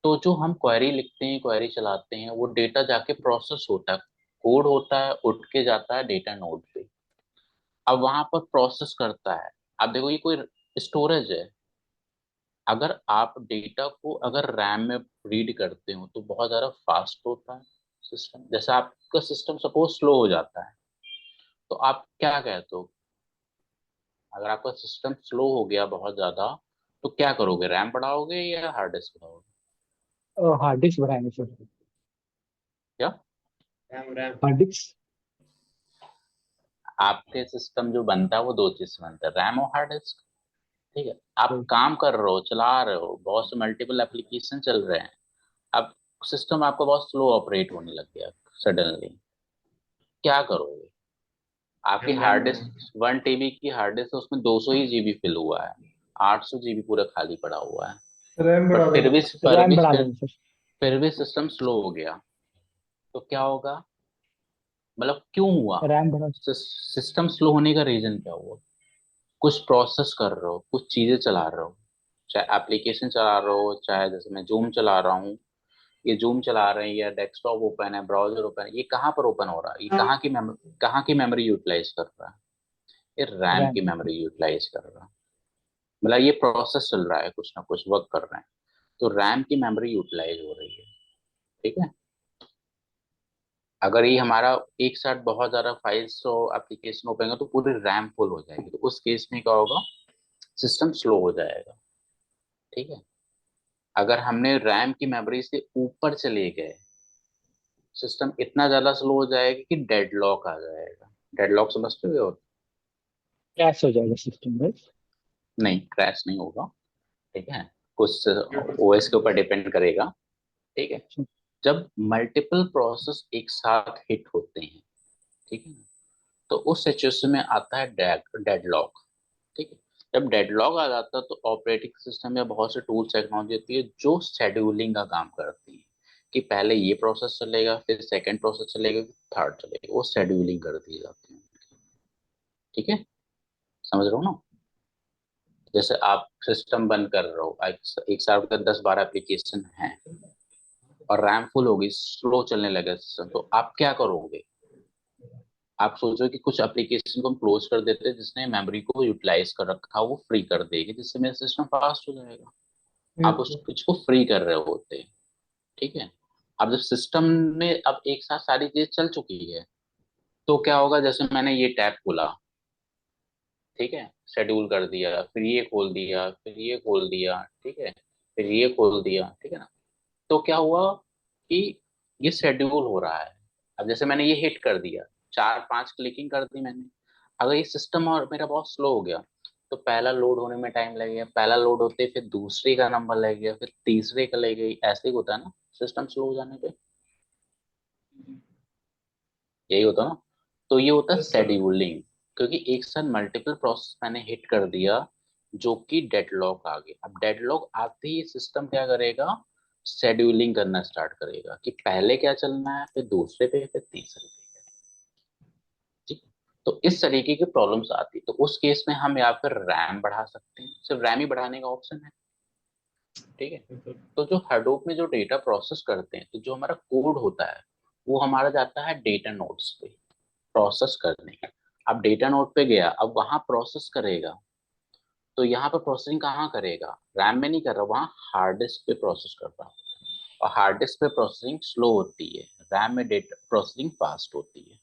तो जो हम क्वेरी लिखते हैं, क्वेरी चलाते हैं, वो डेटा जाके प्रोसेस होता है, कोड होता है, उठ के जाता है डेटा नोड पे। अब वहां पर प्रोसेस करता है। अब देखो, ये कोई स्टोरेज है। अगर आप डेटा को अगर रैम में रीड करते हो तो बहुत ज्यादा फास्ट होता है सिस्टम। जैसे आपका सिस्टम सपोज स्लो हो जाता है, तो आप क्या कहते हो? अगर आपका सिस्टम स्लो हो गया बहुत ज्यादा, तो क्या करोगे? रैम बढ़ाओगे या हार्ड डिस्क बढ़ाओगे? हार्ड डिस्क बढ़ाएंगे सर। क्या? रैम। Hard disk. आपके सिस्टम जो बनता है वो 2 चीज से बनता है, रैम और हार्ड डिस्क, ठीक है। आप काम कर रहे हो, चला रहे हो, बहुत से मल्टीपल एप्लीकेशन चल रहे हैं, अब सिस्टम आपका बहुत स्लो ऑपरेट होने लग गया सडनली, क्या करोगे? आपकी हम रैम हार्ड बढ़ाएंगे। डिस्क 1 TB की हार्ड डिस्क, उसमें 200 ही GB फिल हुआ है, 800 जीबी पूरा खाली पड़ा हुआ है, रैम बढ़ा बट फिर देना। भी रैम बढ़ा देंगे सर। फिर भी सिस्टम स्लो हो गया, तो क्या होगा, मतलब क्यों हुआ? रैम बढ़ा। सिस्टम स्लो होने का रीजन क्या हुआ? कुछ प्रोसेस कर रहे हो, कुछ चीजें चला रहे हो, चाहे एप्लीकेशन चला रहे हो, चाहे जैसे मैं जूम चला रहा हूँ, ये जूम चला रहे हैं या डेस्कटॉप ओपन है, ब्राउजर ओपन है, ये कहाँ पर ओपन हो रहा है? ये कहाँ की मेमोरी यूटिलाइज कर रहा है? ये रैम की रैम। मेमोरी यूटिलाइज कर रहा है। मतलब ये प्रोसेस चल रहा है, कुछ ना कुछ वर्क कर रहे हैं, तो रैम की मेमोरी यूटिलाइज हो रही है। ठीक है, अगर ये हमारा एक साथ बहुत ज्यादा फाइल्स और एप्लीकेशन ओपन है तो पूरी रैम फुल हो जाएगी, तो उस केस में क्या होगा, सिस्टम स्लो हो जाएगा। ठीक है, अगर हमने रैम की मेमोरी से ऊपर चले गए, सिस्टम इतना ज्यादा स्लो हो जाएगा कि डेडलॉक आ जाएगा। डेडलॉक समझते हो? क्रैश हो जाएगा सिस्टम राइट। नहीं, क्रैश नहीं होगा। ठीक है, कुछ ओएस के ऊपर डिपेंड करेगा। ठीक है, अच्छा। जब मल्टीपल प्रोसेस एक साथ हिट होते हैं, ठीक है ना, तो उस सिचुएशन में आता है डेडलॉक। ठीक है, जब डेडलॉक आ जाता है तो ऑपरेटिंग सिस्टम या बहुत से टूल्स टेक्नोलॉजी होती है जो शेड्यूलिंग का काम करती है, कि पहले ये प्रोसेस चलेगा, फिर सेकंड प्रोसेस चलेगा, फिर थर्ड चलेगा, वो शेड्यूलिंग कर दी जाती है। ठीक है, समझ रहे हो ना? जैसे आप सिस्टम बंद कर रहे हो, एक साथ का 10-12 एप्लीकेशन है और रैम फुल होगी, स्लो चलने लगा सिस्टम, तो आप क्या करोगे? आप सोचो कि कुछ एप्लीकेशन को हम क्लोज कर देते हैं जिसने मेमोरी को यूटिलाइज कर रखा, वो फ्री कर देगी, जिससे मेरा सिस्टम फास्ट हो जाएगा। आप उस कुछ को फ्री कर रहे होते हैं। ठीक है, अब जब सिस्टम में अब एक साथ सारी चीज चल चुकी है, तो क्या होगा, जैसे मैंने ये टैब खोला, ठीक है, शेड्यूल कर दिया, फिर ये खोल दिया, फिर ये खोल दिया, ठीक है, फिर ये खोल दिया, ठीक है ना, तो क्या हुआ कि ये शेड्यूल हो रहा है। अब जैसे मैंने ये हिट कर दिया, 4-5 क्लिकिंग कर दी मैंने, अगर ये सिस्टम और मेरा बहुत स्लो हो गया, तो पहला लोड होने में टाइम लगेगा, पहला लोड होते फिर दूसरे का नंबर लगेगा, फिर तीसरे का लगेगा, ऐसे ही होता है ना सिस्टम स्लो हो जाने पे, यही होता ना। तो ये होता है यस सर। शेड्यूलिंग, क्योंकि एक साथ मल्टीपल प्रोसेस मैंने हिट कर दिया, जो कि डेडलॉक आ गया। अब डेडलॉक आते ही सिस्टम क्या करेगा, शेड्यूलिंग करना स्टार्ट करेगा कि पहले क्या चलना है, फिर दूसरे पे, फिर तीसरे पे। ठीक, तो इस तरीके की प्रॉब्लम्स आती है, तो उस केस में हम या फिर रैम बढ़ा सकते हैं, सिर्फ रैम ही बढ़ाने का ऑप्शन है। ठीक है, तो जो हडूप में जो डेटा प्रोसेस करते हैं, तो जो हमारा कोड होता है वो हमारा जाता है डेटा नोड्स पे प्रोसेस करने। अब डेटा नोड पे गया, अब वहां प्रोसेस करेगा, तो यहाँ पर प्रोसेसिंग कहाँ करेगा, रैम में नहीं कर रहा, वहाँ हार्ड डिस्क पे प्रोसेस कर रहा है, और हार्ड डिस्क पे प्रोसेसिंग स्लो होती है, रैम में डेटा प्रोसेसिंग फास्ट होती है।